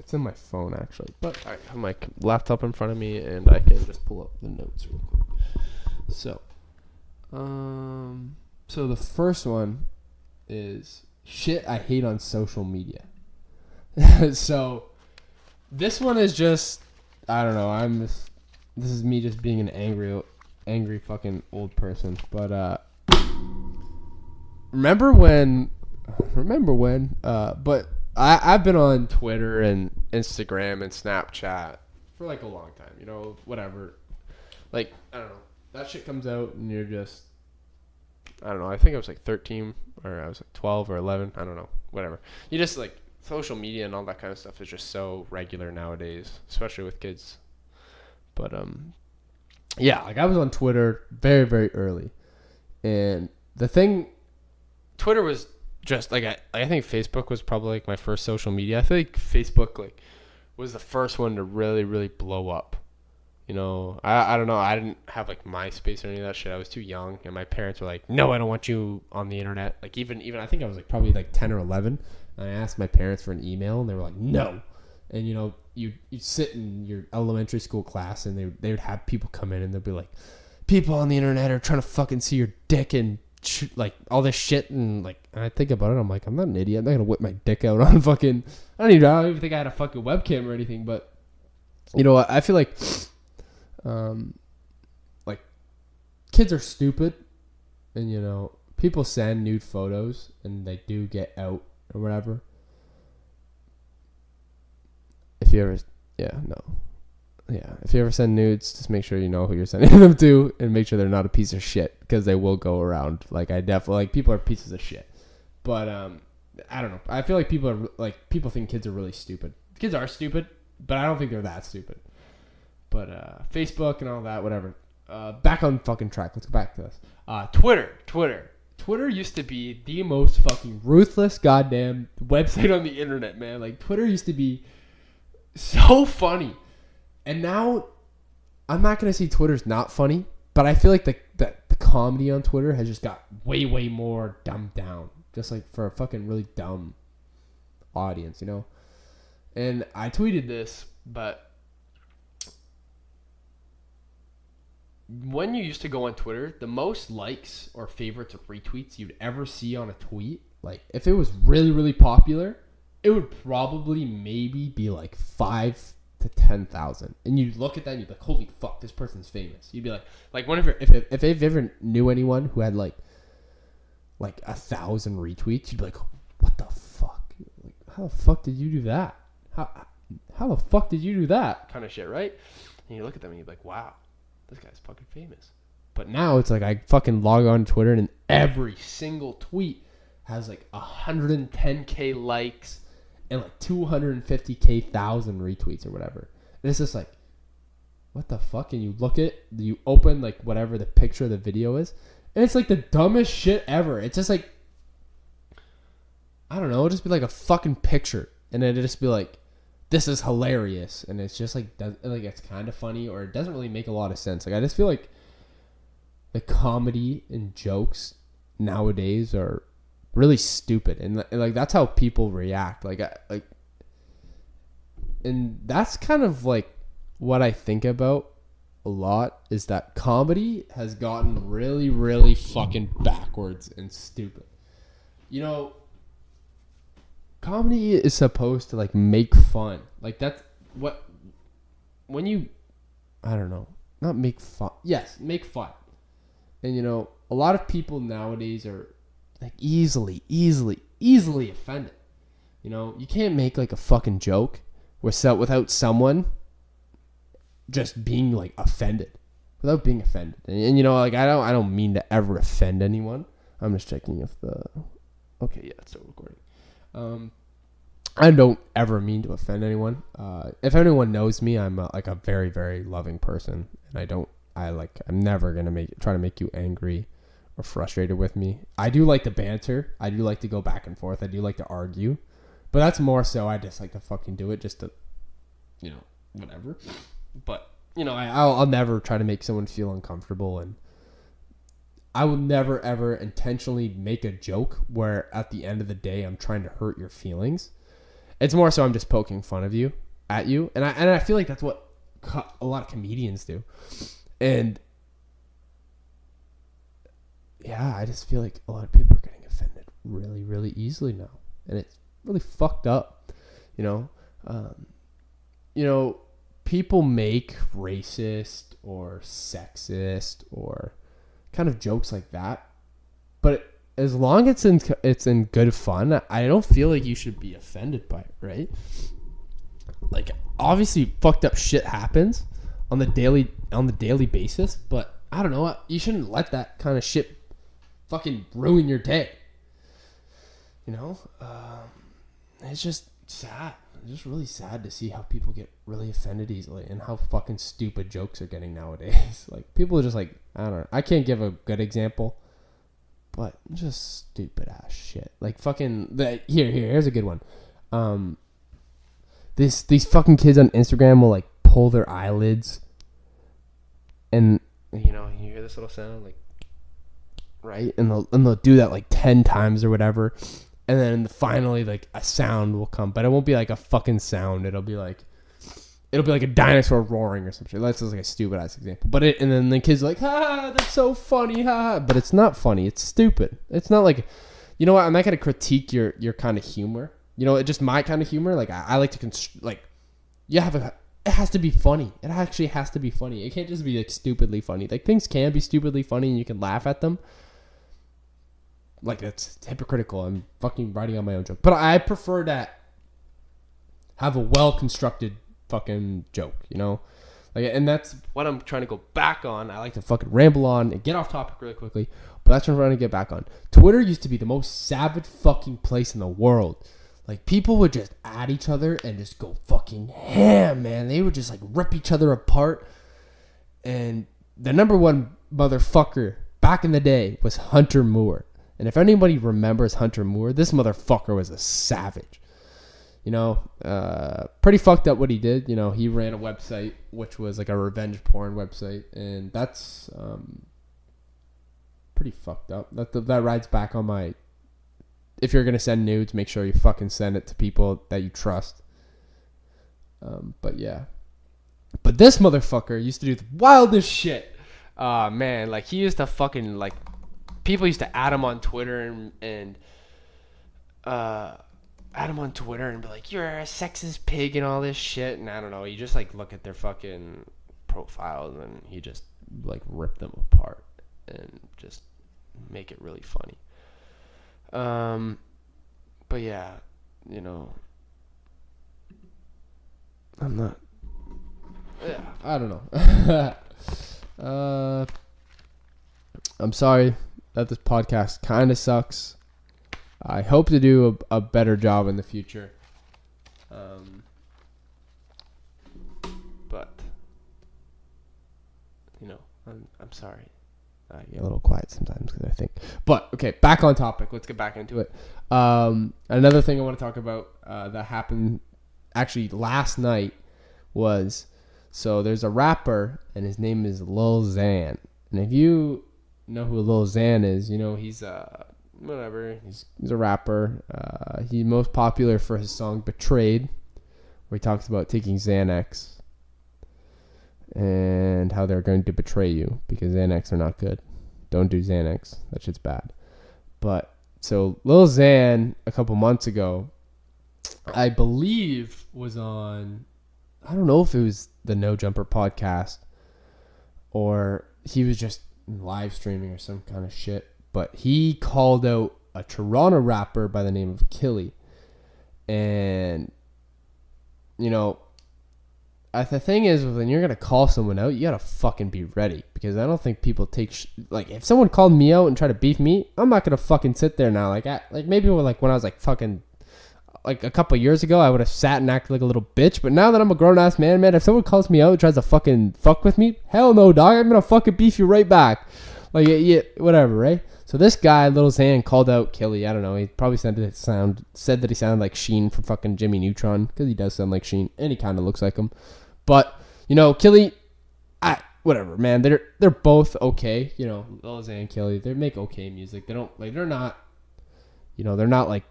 It's in my phone actually, but I have my laptop in front of me and I can just pull up the notes real quick. So the first one is shit I hate on social media. So this one is just, I don't know, this is me just being an angry fucking old person. But remember when but I've been on Twitter and Instagram and Snapchat for like a long time, you know, whatever. Like, I don't know, that shit comes out and you're just, I don't know, I think I was like 13 or I was like 12 or 11, I don't know, whatever. You just like, social media and all that kind of stuff is just so regular nowadays, especially with kids. But yeah, like I was on Twitter very, very early, and Twitter was just like I think Facebook was probably like my first social media. I feel like Facebook like was the first one to really, really blow up. You know, I don't know. I didn't have like MySpace or any of that shit. I was too young, and my parents were like, "No, I don't want you on the internet." Like even I think I was like probably like 10 or 11. And I asked my parents for an email, and they were like, "No." And you know, you'd sit in your elementary school class, and they would have people come in, and they'd be like, "People on the internet are trying to fucking see your dick and like all this shit." And like, and I think about it, I'm like, I'm not an idiot. I'm not gonna whip my dick out on fucking. I don't even think I had a fucking webcam or anything. But you know, I feel like kids are stupid, and you know, people send nude photos, and they do get out or whatever. If you ever send nudes, just make sure you know who you're sending them to, and make sure they're not a piece of shit, because they will go around. Like, I definitely, like, people are pieces of shit. But I don't know. I feel like people think kids are really stupid. Kids are stupid, but I don't think they're that stupid. But Facebook and all that, whatever. Back on fucking track. Let's go back to this. Twitter used to be the most fucking ruthless goddamn website on the internet, man. Like, Twitter used to be so funny. And now, I'm not going to say Twitter's not funny, but I feel like the comedy on Twitter has just got way, way more dumbed down. Just like for a fucking really dumb audience, you know? And I tweeted this, but when you used to go on Twitter, the most likes or favorites or retweets you'd ever see on a tweet, like if it was really, really popular, it would probably maybe be like 5 to 10,000. And you'd look at that and you'd be like, holy fuck, this person's famous. You'd be like whenever, if you ever knew anyone who had like 1,000 retweets, you'd be like, what the fuck? Like, how the fuck did you do that? How the fuck did you do that? Kind of shit, right? And you look at them and you're like, wow, this guy's fucking famous. But now it's like I fucking log on to Twitter and every single tweet has like 110k likes and like 250,000 retweets or whatever. And it's just like, what the fuck? And you open like whatever the picture of the video is, and it's like the dumbest shit ever. It's just like, I don't know, it'll just be like a fucking picture, and then it'll just be like, this is hilarious, and it's just like it's kind of funny, or it doesn't really make a lot of sense. Like, I just feel like the comedy and jokes nowadays are really stupid, and like that's how people react. And that's kind of like what I think about a lot, is that comedy has gotten really, really fucking backwards and stupid. You know, comedy is supposed to like make fun. Like, that's what, when you, I don't know, not make fun. Yes, make fun. And you know, a lot of people nowadays are like easily offended. You know, you can't make like a fucking joke without someone just being like offended, without being offended. And you know, like I don't mean to ever offend anyone. I'm just checking if okay, yeah, it's still recording. I don't ever mean to offend anyone. If anyone knows me, I'm like a very, very loving person, and I'm never gonna try to make you angry or frustrated with me. I do like to banter. I do like to go back and forth. I do like to argue, but that's more so I just like to fucking do it just to, you know, whatever. But you know, I'll never try to make someone feel uncomfortable, and I will never ever intentionally make a joke where at the end of the day I'm trying to hurt your feelings. It's more so I'm just poking fun of you at you, and I feel like that's what a lot of comedians do. And yeah, I just feel like a lot of people are getting offended really, really easily now, and it's really fucked up. You know, people make racist or sexist or kind of jokes like that, but as long as it's in good fun, I don't feel like you should be offended by it, right? Like, obviously fucked up shit happens on the daily basis, but I don't know, you shouldn't let that kind of shit fucking ruin your day. You know, it's just sad. It's just really sad to see how people get really offended easily, and how fucking stupid jokes are getting nowadays. Like, people are just like, I don't know, I can't give a good example, but just stupid ass shit. Like fucking here's a good one. These fucking kids on Instagram will like pull their eyelids, and you know, you hear this little sound, like, right, and they'll do that like 10 times or whatever, and then finally like a sound will come, but it won't be like a fucking sound. It'll be like a dinosaur roaring or something. That's just like a stupid ass example. But and then the kids are like, ha, that's so funny, ha. But it's not funny. It's stupid. It's not like, you know what? I'm not gonna critique your kind of humor. You know, it's just my kind of humor. Like I like to it has to be funny. It actually has to be funny. It can't just be like stupidly funny. Like, things can be stupidly funny and you can laugh at them. Like, that's hypocritical. I'm fucking writing on my own joke. But I prefer to have a well-constructed fucking joke, you know? Like, and that's what I'm trying to go back on. I like to fucking ramble on and get off topic really quickly, but that's what I'm trying to get back on. Twitter used to be the most savage fucking place in the world. Like, people would just at each other and just go fucking ham, man. They would just like rip each other apart. And the number one motherfucker back in the day was Hunter Moore. And if anybody remembers Hunter Moore, this motherfucker was a savage. You know, pretty fucked up what he did. You know, he ran a website which was like a revenge porn website, and that's pretty fucked up. That rides back on my, if you're gonna send nudes, make sure you fucking send it to people that you trust. But yeah, but this motherfucker used to do the wildest shit. Man, like, he used to fucking, like, people used to add him on Twitter and add him on Twitter and be like, you're a sexist pig and all this shit. And I don't know, you just like look at their fucking profiles and he just like rip them apart and just make it really funny. But yeah, you know, I'm not, yeah, I don't know. I'm sorry that this podcast kind of sucks. I hope to do a better job in the future. But I'm sorry. I get a little quiet sometimes because I think. But okay, back on topic. Let's get back into it. Another thing I want to talk about that happened actually last night was, so there's a rapper and his name is Lil Xan. And if you know who Lil Xan is, he's whatever. He's a rapper. He's most popular for his song Betrayed, where he talks about taking Xanax and how they're going to betray you because Xanax are not good. Don't do Xanax. That shit's bad. But so Lil Xan a couple months ago, I believe was on, I don't know if it was the No Jumper podcast or he was just live streaming or some kind of shit, but he called out a Toronto rapper by the name of Killy. And the thing is, when you're going to call someone out, you got to fucking be ready. Because I don't think people take... if someone called me out and tried to beef me, I'm not going to fucking sit there now. Maybe when I was fucking... a couple years ago, I would have sat and acted like a little bitch. But now that I'm a grown-ass man, if someone calls me out and tries to fucking fuck with me, hell no, dog. I'm going to fucking beef you right back. Yeah, whatever, right? So this guy, Lil Xan, called out Killy. I don't know. He probably said that he sounded like Sheen from fucking Jimmy Neutron. Because he does sound like Sheen. And he kind of looks like him. But, Killy, whatever, man. They're both okay. Lil Xan and Killy, they make okay music. They don't, they're not, they're not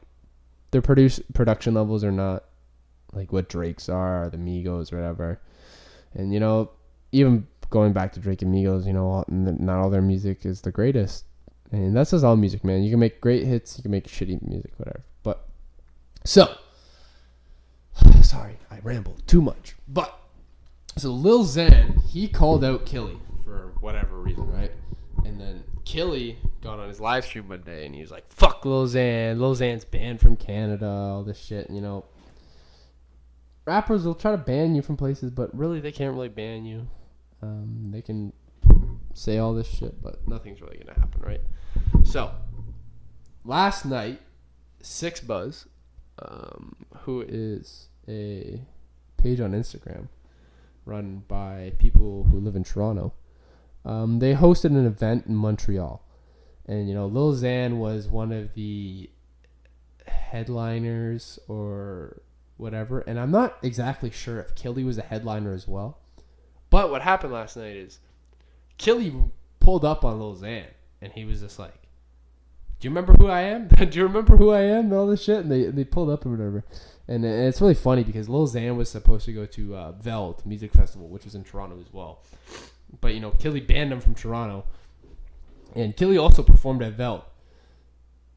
their production levels are not like what Drake's are or the Migos or whatever. And, even going back to Drake and Migos, not all their music is the greatest. And that's just all music, man. You can make great hits, you can make shitty music, whatever. But, so, sorry, I rambled too much. But, so Lil Xan, he called out Killy for whatever reason, right? And then Killy got on his live stream one day and he was like, fuck Lil Xan. Lil Xan's banned from Canada, all this shit. Rappers will try to ban you from places, but really they can't really ban you. They can say all this shit, but nothing's really going to happen, right? So, last night, Six Buzz, who is a page on Instagram run by people who live in Toronto, they hosted an event in Montreal. And, Lil Xan was one of the headliners or whatever. And I'm not exactly sure if Killy was a headliner as well. But what happened last night is Killy pulled up on Lil Xan. And he was just like, do you remember who I am? Do you remember who I am? And all this shit. And they pulled up or whatever. And it's really funny because Lil Xan was supposed to go to Veld Music Festival, which was in Toronto as well. But, Killy banned him from Toronto. And Killy also performed at Veld.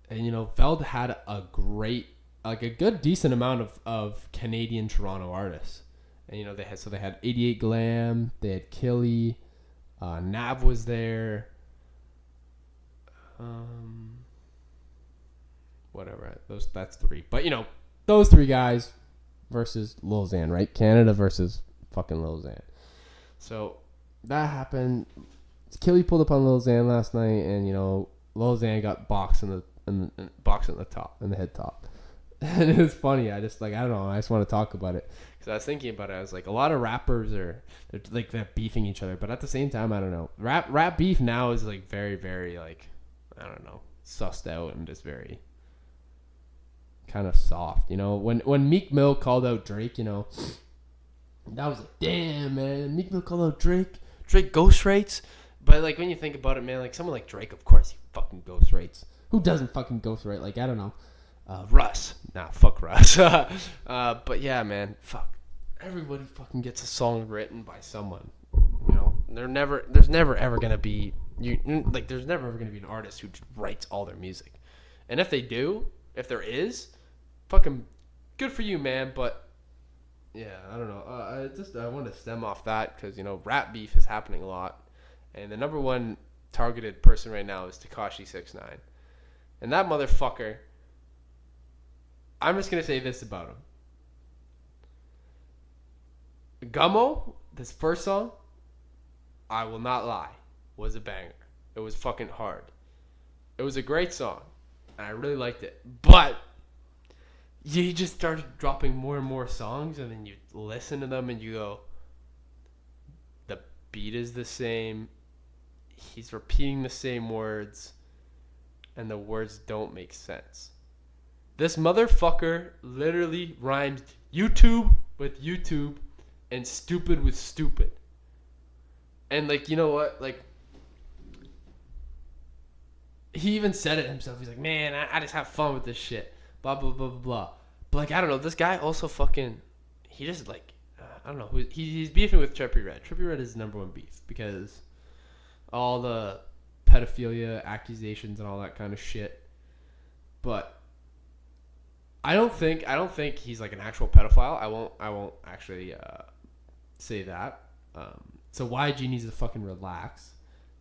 And, Veld had a good decent amount of Canadian Toronto artists. And, they had 88 Glam, they had Killy, Nav was there. Whatever, that's three. But, those three guys versus Lil Xan, right? Canada versus fucking Lil Xan. So, that happened. Killy pulled up on Lil Xan last night, and Lil Xan got boxed in the top, in the head top. And it was funny. I just I don't know. I just want to talk about it because I was thinking about it. I was like, a lot of rappers they're beefing each other, but at the same time, I don't know. Rap beef now is very, very I don't know, sussed out and just very kind of soft. When Meek Mill called out Drake, that was damn, man. Meek Mill called out Drake. Drake ghost rates. But, when you think about it, man, someone like Drake, of course, he fucking ghost rates. Who doesn't fucking ghost rate? I don't know. Russ. Nah, fuck Russ. But, yeah, man, fuck. Everybody fucking gets a song written by someone. There's never ever going to be... there's never ever going to be an artist who just writes all their music. And if there is, fucking good for you, man, but... Yeah, I don't know. I want to stem off that because, rap beef is happening a lot. And the number one targeted person right now is Tekashi 6ix9ine. And that motherfucker, I'm just going to say this about him. Gummo, this first song, I will not lie, was a banger. It was fucking hard. It was a great song. And I really liked it. But he just started dropping more and more songs, and then you listen to them and you go, the beat is the same, he's repeating the same words, and the words don't make sense. This motherfucker literally rhymed YouTube with YouTube and stupid with stupid. And, like, you know what? Like, he even said it himself. He's like, man, I just have fun with this shit. Blah, blah, blah, blah, blah. But, like, I don't know. This guy also fucking, he just, like, I don't know. He's beefing with Trippie Redd. Trippie Redd is his number one beef because all the pedophilia accusations and all that kind of shit. But I don't think he's like an actual pedophile. I won't actually say that. So YG needs to fucking relax.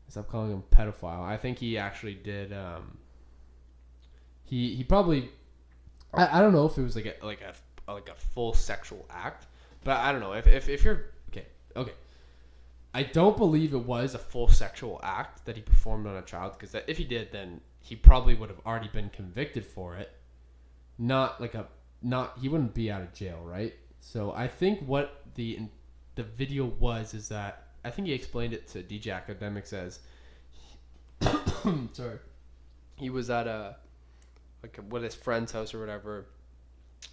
Stop calling him pedophile. I think he actually did. He probably. I don't know if it was like a full sexual act, but I don't know if you're okay. I don't believe it was a full sexual act that he performed on a child, because if he did, then he probably would have already been convicted for it. He wouldn't be out of jail, right? So I think what the video was is that, I think he explained it to DJ Academics as sorry, he was at with his friend's house or whatever,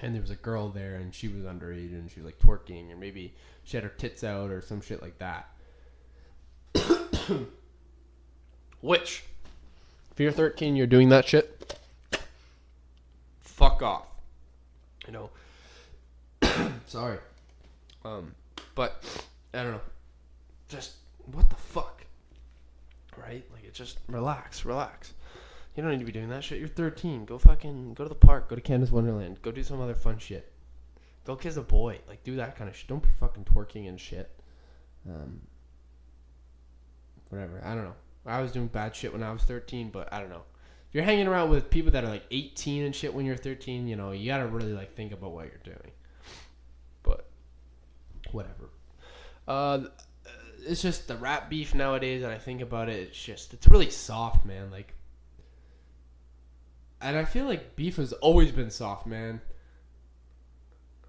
and there was a girl there and she was underage and she was like twerking, or maybe she had her tits out or some shit like that. Which, if you're 13, you're doing that shit, fuck off. You know. Sorry. But I don't know. Just what the fuck, right? Like, it's just relax. You don't need to be doing that shit. You're 13. Go to the park. Go to Canada's Wonderland. Go do some other fun shit. Go kiss a boy. Like, do that kind of shit. Don't be fucking twerking and shit. Whatever. I don't know. I was doing bad shit when I was 13, but I don't know. If you're hanging around with people that are like 18 and shit when you're 13, you know, you gotta really like think about what you're doing. But whatever. It's just the rap beef nowadays, and I think about it, it's really soft, man. Like, and I feel like beef has always been soft, man.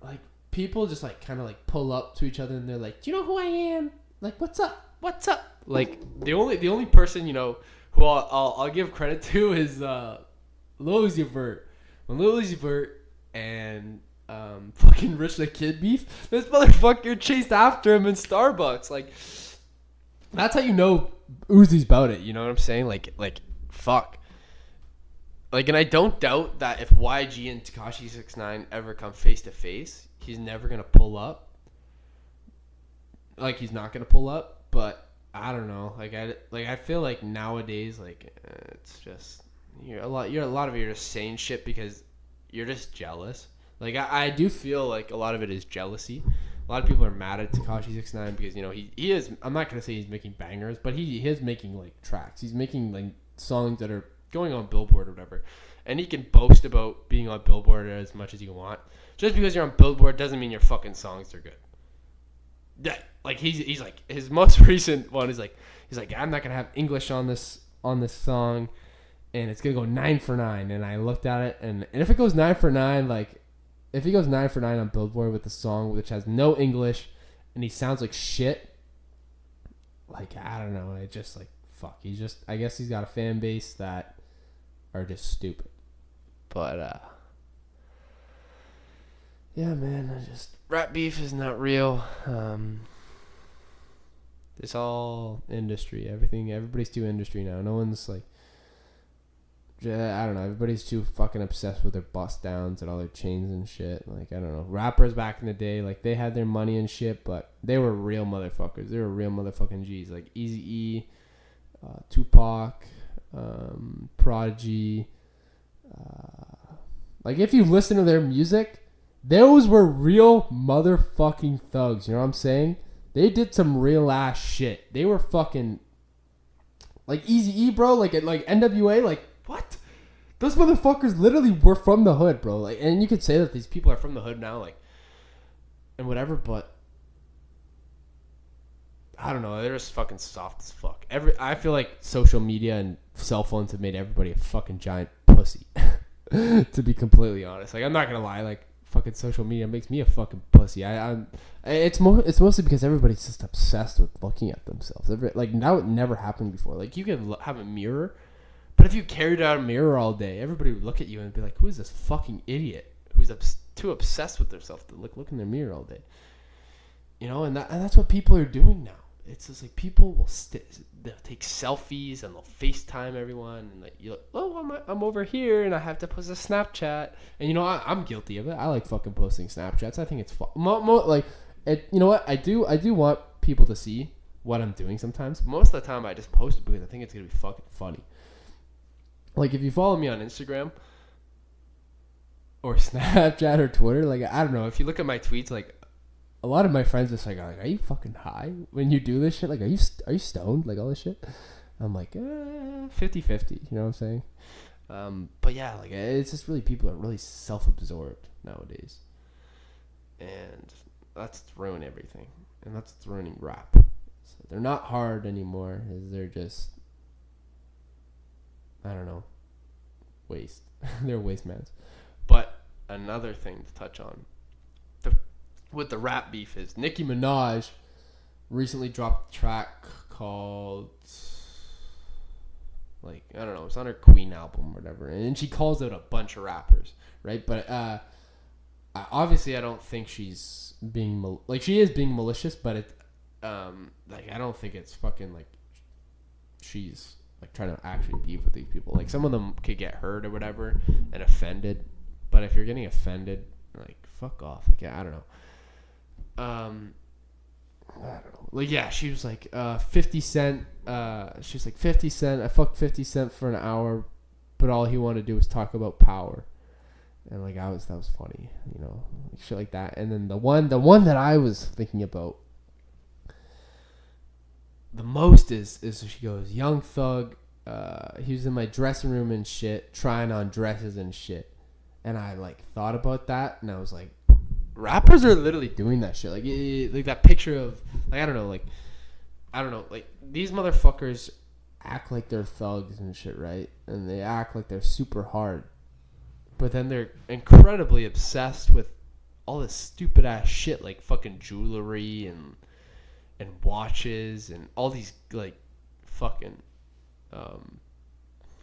Like, people just like kind of like pull up to each other and they're like, do you know who I am? Like, what's up? Like, the only person, you know, who I'll give credit to is Lil Uzi Vert. When Lil Uzi Vert and fucking Rich the Kid beef, this motherfucker chased after him in Starbucks. Like, that's how you know Uzi's about it. You know what I'm saying? Like fuck. Like, and I don't doubt that if YG and Tekashi 6ix9ine ever come face to face, he's never gonna pull up. Like, he's not gonna pull up. But I don't know. I feel like nowadays, like, it's just a lot of it, you're just saying shit because you're just jealous. Like, I do feel like a lot of it is jealousy. A lot of people are mad at Tekashi 6ix9ine because, you know, he is. I'm not gonna say he's making bangers, but he is making like tracks. He's making like songs that are going on Billboard or whatever, and he can boast about being on Billboard as much as you want. Just because you're on Billboard doesn't mean your fucking songs are good. Yeah, like he's like, his most recent one is like, he's like, I'm not gonna have English on this song, and it's gonna go 9 for 9. And I looked at it, and if it goes 9 for 9, like, if he goes 9 for 9 on Billboard with a song which has no English and he sounds like shit, like, I don't know, it just like, fuck. I guess he's got a fan base that are just stupid. But yeah, man, rap beef is not real. It's all industry. Everybody's too industry now. No one's like, I don't know. Everybody's too fucking obsessed with their bust downs and all their chains and shit. Like, I don't know. Rappers back in the day, like, they had their money and shit, but they were real motherfuckers. They were real motherfucking G's. Like Eazy-E, Tupac, Prodigy. Like, if you listen to their music, those were real motherfucking thugs. You know what I'm saying? They did some real ass shit. They were fucking, like, Eazy-E, bro. Like NWA. Like, what? Those motherfuckers literally were from the hood, bro. Like, and you could say that these people are from the hood now, like, and whatever. But I don't know. They're just fucking soft as fuck. I feel like social media and cell phones have made everybody a fucking giant pussy. To be completely honest, like I'm not gonna lie, like fucking social media makes me a fucking pussy. It's mostly because everybody's just obsessed with looking at themselves. Like now it never happened before. Like you can have a mirror, but if you carried out a mirror all day, everybody would look at you and be like, "Who is this fucking idiot who's too obsessed with themselves to look in their mirror all day?" You know, and that's what people are doing now. It's just like people will they'll take selfies and they'll FaceTime everyone and like you're like, oh, I'm over here and I have to post a Snapchat, and you know I'm guilty of it. I like fucking posting Snapchats. I think it's fun. Like it, you know what? I do want people to see what I'm doing sometimes. Most of the time I just post it because I think it's gonna be fucking funny. Like if you follow me on Instagram or Snapchat or Twitter, like I don't know, if you look at my tweets, like a lot of my friends just like, are you fucking high when you do this shit? Like, are you stoned? Like all this shit? I'm like, 50-50. You know what I'm saying? But yeah, like it's just really people are really self-absorbed nowadays, and that's ruining everything, and that's ruining rap. So they're not hard anymore. They're just, I don't know, waste. They're waste mans. But another thing to touch on. With the rap beef is Nicki Minaj recently dropped a track called, like, I don't know, it's on her Queen album or whatever, and she calls out a bunch of rappers, right? But obviously I don't think she's being she is being malicious, but it like I don't think it's fucking like she's like trying to actually beef with these people. Like some of them could get hurt or whatever and offended, but if you're getting offended, like fuck off. Like I don't know. I don't know. Like, yeah, she was like, 50 Cent, she was like, 50 Cent, I fucked 50 Cent for an hour, but all he wanted to do was talk about power. And, like, that was funny, you know, like, shit like that. And then the one that I was thinking about the most is she goes, Young Thug, he was in my dressing room and shit, trying on dresses and shit. And I, like, thought about that, and I was like, rappers are literally doing that shit. Like that picture of, like, I don't know, like, these motherfuckers act like they're thugs and shit, right? And they act like they're super hard. But then they're incredibly obsessed with all this stupid ass shit, like fucking jewelry and watches and all these, like, fucking,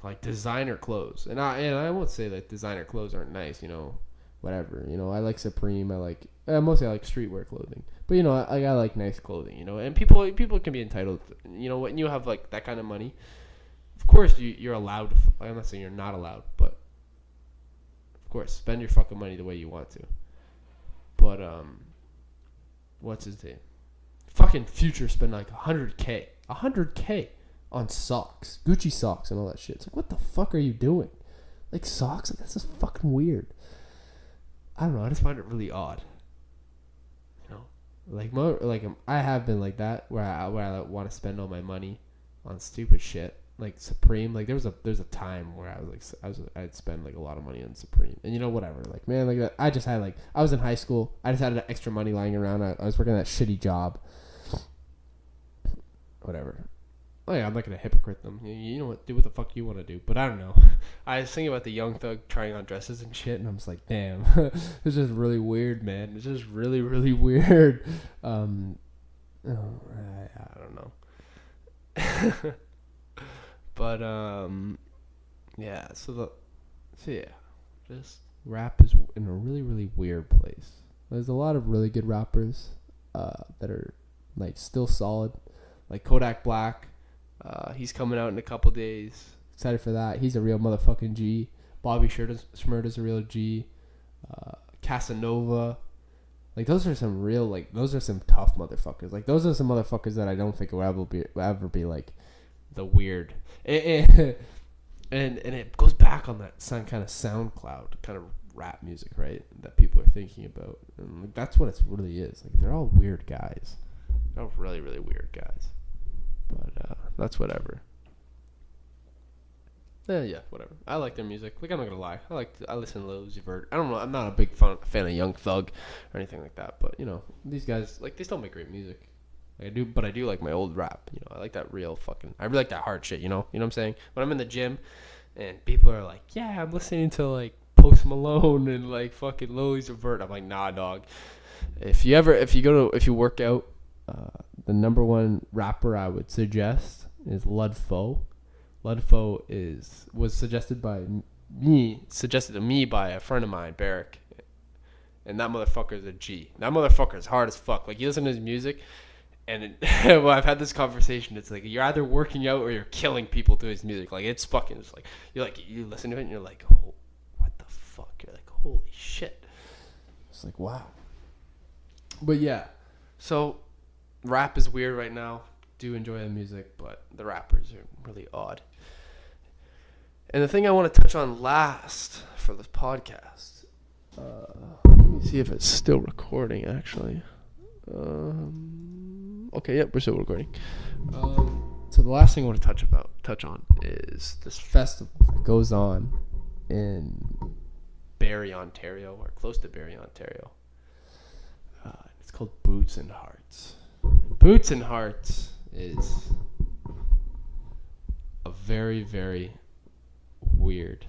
like, designer clothes. And I won't say that designer clothes aren't nice, you know. Whatever, you know, I like Supreme. I like mostly I like streetwear clothing, but you know, I like nice clothing, you know. And people can be entitled, you know, when you have like that kind of money. Of course, you're allowed to. I'm not saying you're not allowed, but of course, spend your fucking money the way you want to. But what's his name? Fucking Future spent like $100K on socks, Gucci socks, and all that shit. It's like, what the fuck are you doing? Like socks? Like, that's just fucking weird. I don't know. I just find it really odd. You know, I have been like that where I want to spend all my money on stupid shit like Supreme. Like there's a time where I'd spend like a lot of money on Supreme, and you know whatever. Like man, like that. I just had like I was in high school. I just had extra money lying around. I was working that shitty job. Whatever. Oh yeah, I'm not gonna hypocrite them. You know what? Do what the fuck you want to do. But I don't know. I was thinking about the Young Thug trying on dresses and shit, and I'm just like, damn, this is really weird, man. It's just really, really weird. I don't know. But yeah. So yeah, just rap is in a really, really weird place. There's a lot of really good rappers that are like still solid, like Kodak Black. He's coming out in a couple days. Excited for that. He's a real motherfucking G. Bobby Shmurda's a real G. Casanova. Like those are some real, like those are some tough motherfuckers. Like those are some motherfuckers that I don't think will ever be like the weird. And it goes back on that kind of SoundCloud kind of rap music, right? That people are thinking about. And like, that's what it really is. Like they're all weird guys. They're all really, really weird guys. But that's whatever. Yeah, whatever. I like their music. Like I'm not gonna lie, I listen to Lil Uzi Vert. I don't know. I'm not a big fan of Young Thug or anything like that. But you know, these guys like they still make great music. I do like my old rap. You know, I like that real fucking. I really like that hard shit. You know what I'm saying? When I'm in the gym, And people are like, yeah, I'm listening to like Post Malone and like fucking Lil Uzi Vert. I'm like, nah, dog. If you work out, the number one rapper I would suggest is Ludfo. Ludfo was suggested to me by a friend of mine, Barrick. And that motherfucker's a G. That motherfucker's hard as fuck. Like, you listen to his music, and well, I've had this conversation. It's like, you're either working out or you're killing people to his music. Like, it's fucking, it's like, you listen to it and you're like, oh, what the fuck? You're like, holy shit. It's like, wow. But yeah, so rap is weird right now. Do enjoy the music, but the rappers are really odd. And the thing I want to touch on last for this podcast, let me see if it's still recording, actually. Okay, yep, we're still recording. So the last thing I want to touch on is this festival that goes on in Barrie, Ontario, or close to Barrie, Ontario. It's called Boots and Hearts. Boots and Hearts is a very, very weird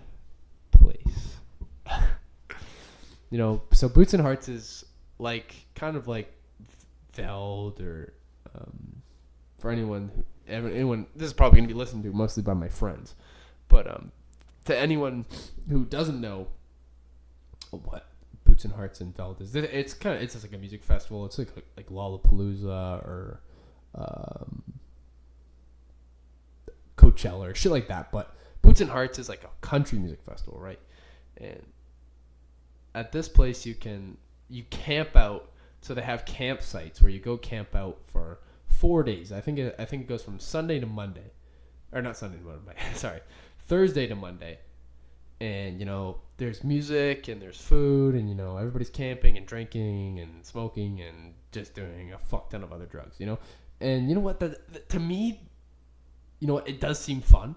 place. So Boots and Hearts is like kind of like Veld, or for anyone this is probably going to be listened to mostly by my friends, but to anyone who doesn't know what Boots and Hearts and Veld is, it's just like a music festival. It's like Lollapalooza or Coachella or shit like that, but Boots and Hearts is like a country music festival, right? And at this place you camp out. So they have campsites where you go camp out for 4 days. I think it goes from Sunday to Monday, or not Sunday to Monday. Sorry, Thursday to Monday. And there's music and there's food, and everybody's camping and drinking and smoking and just doing a fuck ton of other drugs. And you know what? To me, it does seem fun.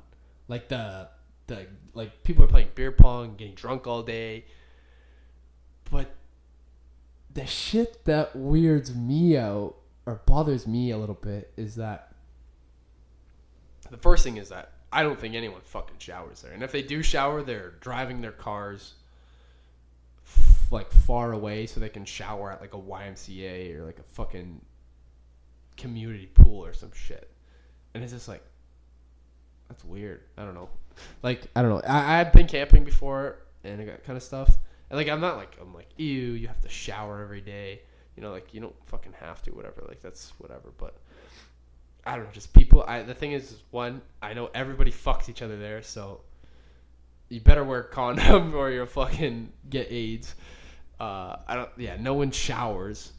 Like the people are playing beer pong, getting drunk all day. But the shit that weirds me out or bothers me a little bit is that the first thing is that I don't think anyone fucking showers there. And if they do shower, they're driving their cars like far away so they can shower at like a YMCA or like a fucking community pool or some shit. And it's just like, that's weird. I don't know. Like, I don't know. I've been camping before and I got kind of stuff. And like, I'm like, ew, you have to shower every day. Like, you don't fucking have to, whatever. Like, that's whatever. But I don't know, just people. The thing is, one, I know everybody fucks each other there, so you better wear a condom or you'll fucking get AIDS. No one showers.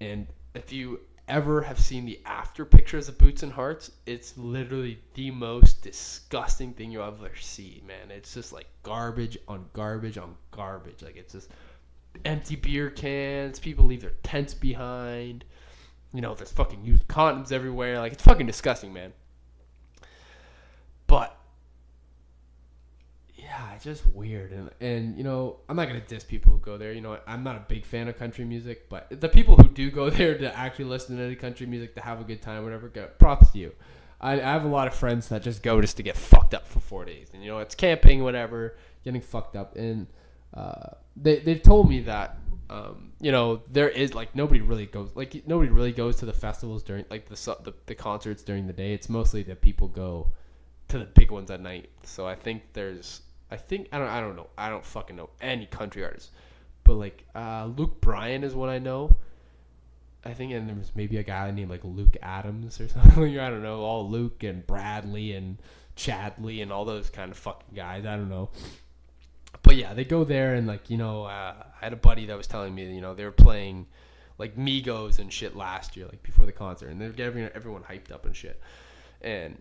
And if you ever have seen the after pictures of Boots and Hearts, it's literally the most disgusting thing you'll ever see, man. It's just like garbage on garbage on garbage. Like, it's just empty beer cans. People leave their tents behind. There's fucking used condoms everywhere. Like, it's fucking disgusting, man. But yeah, it's just weird. And I'm not gonna diss people who go there. I'm not a big fan of country music, but the people who do go there to actually listen to any country music, to have a good time, whatever, props to you. I have a lot of friends that just go just to get fucked up for 4 days, and it's camping, whatever, getting fucked up, and they've told me that there is like nobody really goes to the festivals during like the concerts during the day. It's mostly that people go to the big ones at night. So I think I don't know. I don't fucking know any country artists, but like Luke Bryan is what I know. I think, and there was maybe a guy named like Luke Adams or something. I don't know. All Luke and Bradley and Chadley and all those kind of fucking guys. I don't know. But yeah, they go there and like I had a buddy that was telling me they were playing like Migos and shit last year, like before the concert, and they're getting everyone hyped up and shit, and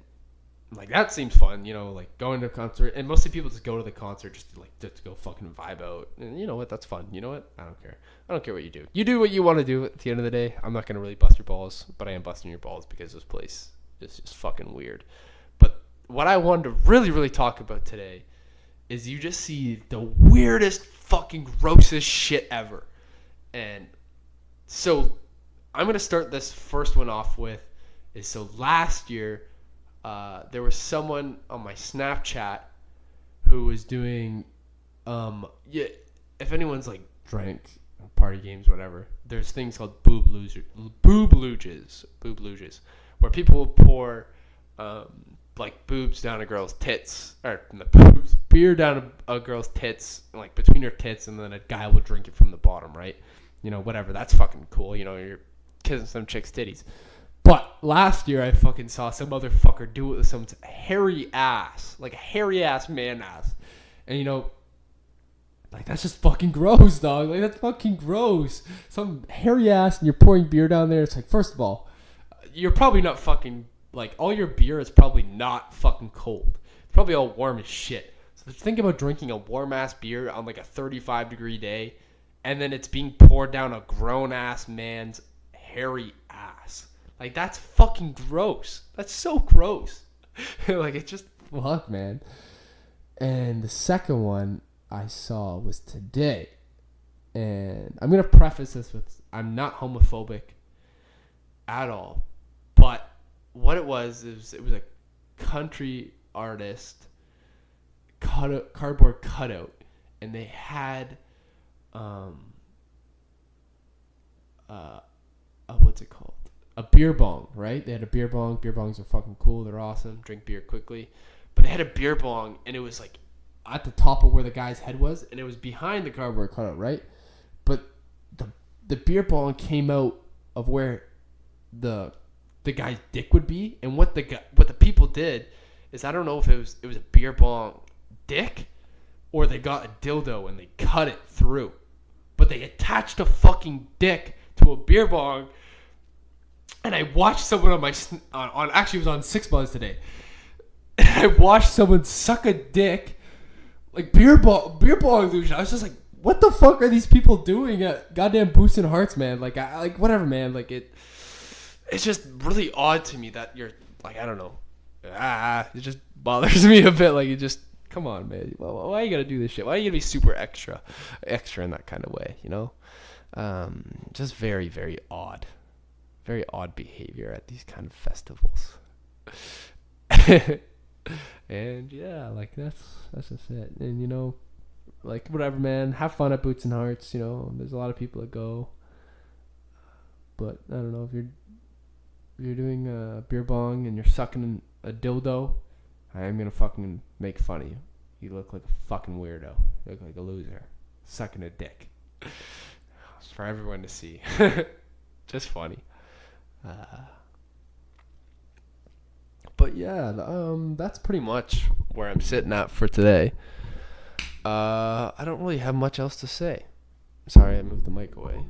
like that seems fun, like going to a concert, and mostly people just go to the concert just to go fucking vibe out, and you know what, that's fun. You know what, I don't care what you do. You do what you want to do. At the end of the day, I'm not gonna really bust your balls, but I am busting your balls because this place is just fucking weird. But what I wanted to really, really talk about today is you just see the weirdest fucking grossest shit ever. And so I'm going to start this first one off with last year there was someone on my Snapchat who was doing, yeah, if anyone's like drank party games, whatever, there's things called boob luges, where people will pour, like boobs down a girl's tits, or beer down a girl's tits, like between her tits, and then a guy will drink it from the bottom, right? You know, whatever. That's fucking cool. You know, you're kissing some chick's titties. But last year, I fucking saw some motherfucker do it with some hairy ass, like a hairy ass man ass, and you know, like that's just fucking gross, dog. Like that's fucking gross. Some hairy ass, and you're pouring beer down there. It's like, first of all, you're probably not fucking. Like, all your beer is probably not fucking cold. It's probably all warm as shit. So think about drinking a warm-ass beer on, like, a 35-degree day, and then it's being poured down a grown-ass man's hairy ass. Like, that's fucking gross. That's so gross. Like, it's just, fuck, man. And the second one I saw was today. And I'm going to preface this with, I'm not homophobic at all. But what it was a country artist cardboard cutout, and they had what's it called? A beer bong, right? They had a beer bong. Beer bongs are fucking cool. They're awesome. Drink beer quickly. But they had a beer bong, and it was like at the top of where the guy's head was, and it was behind the cardboard cutout, right? But the beer bong came out of where the guy's dick would be, and what the people did is, I don't know if it was a beer bong dick, or they got a dildo and they cut it through, but they attached a fucking dick to a beer bong. And I watched someone actually it was on 6 Buzz today, and I watched someone suck a dick, like beer bong illusion. I was just like, what the fuck are these people doing at goddamn Boostin' Hearts, man? Like, whatever, man. Like it's just really odd to me that you're like, I don't know. It just bothers me a bit. Like, you just, come on, man. Why you gotta do this shit? Why you gotta be super extra in that kind of way, you know? Just very, very odd. Very odd behavior at these kind of festivals. And yeah, like that's just it. And you know, like whatever, man. Have fun at Boots and Hearts. You know, there's a lot of people that go. But I don't know if you're doing a beer bong and you're sucking a dildo, I am gonna fucking make fun of you. You look like a fucking weirdo. You look like a loser. Sucking a dick. It's for everyone to see. Just funny. But yeah, that's pretty much where I'm sitting at for today. I don't really have much else to say. Sorry, I moved the mic away.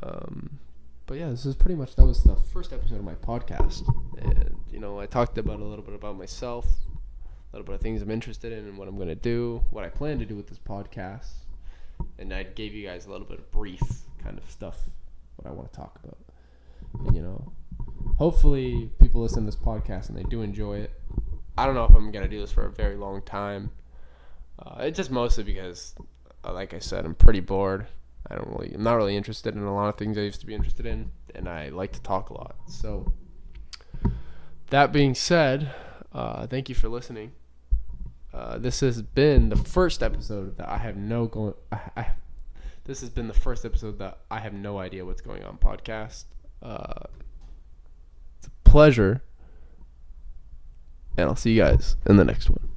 But yeah, that was the first episode of my podcast. And, you know, I talked a little bit about myself, a little bit of things I'm interested in and what I'm going to do, what I plan to do with this podcast. And I gave you guys a little bit of brief kind of stuff, what I want to talk about. And, you know, hopefully people listen to this podcast and they do enjoy it. I don't know if I'm going to do this for a very long time. It's just mostly because, like I said, I'm pretty bored. I'm not really interested in a lot of things I used to be interested in, and I like to talk a lot. So, that being said, thank you for listening. This has been the first episode that I have no idea what's going on podcast. It's a pleasure, and I'll see you guys in the next one.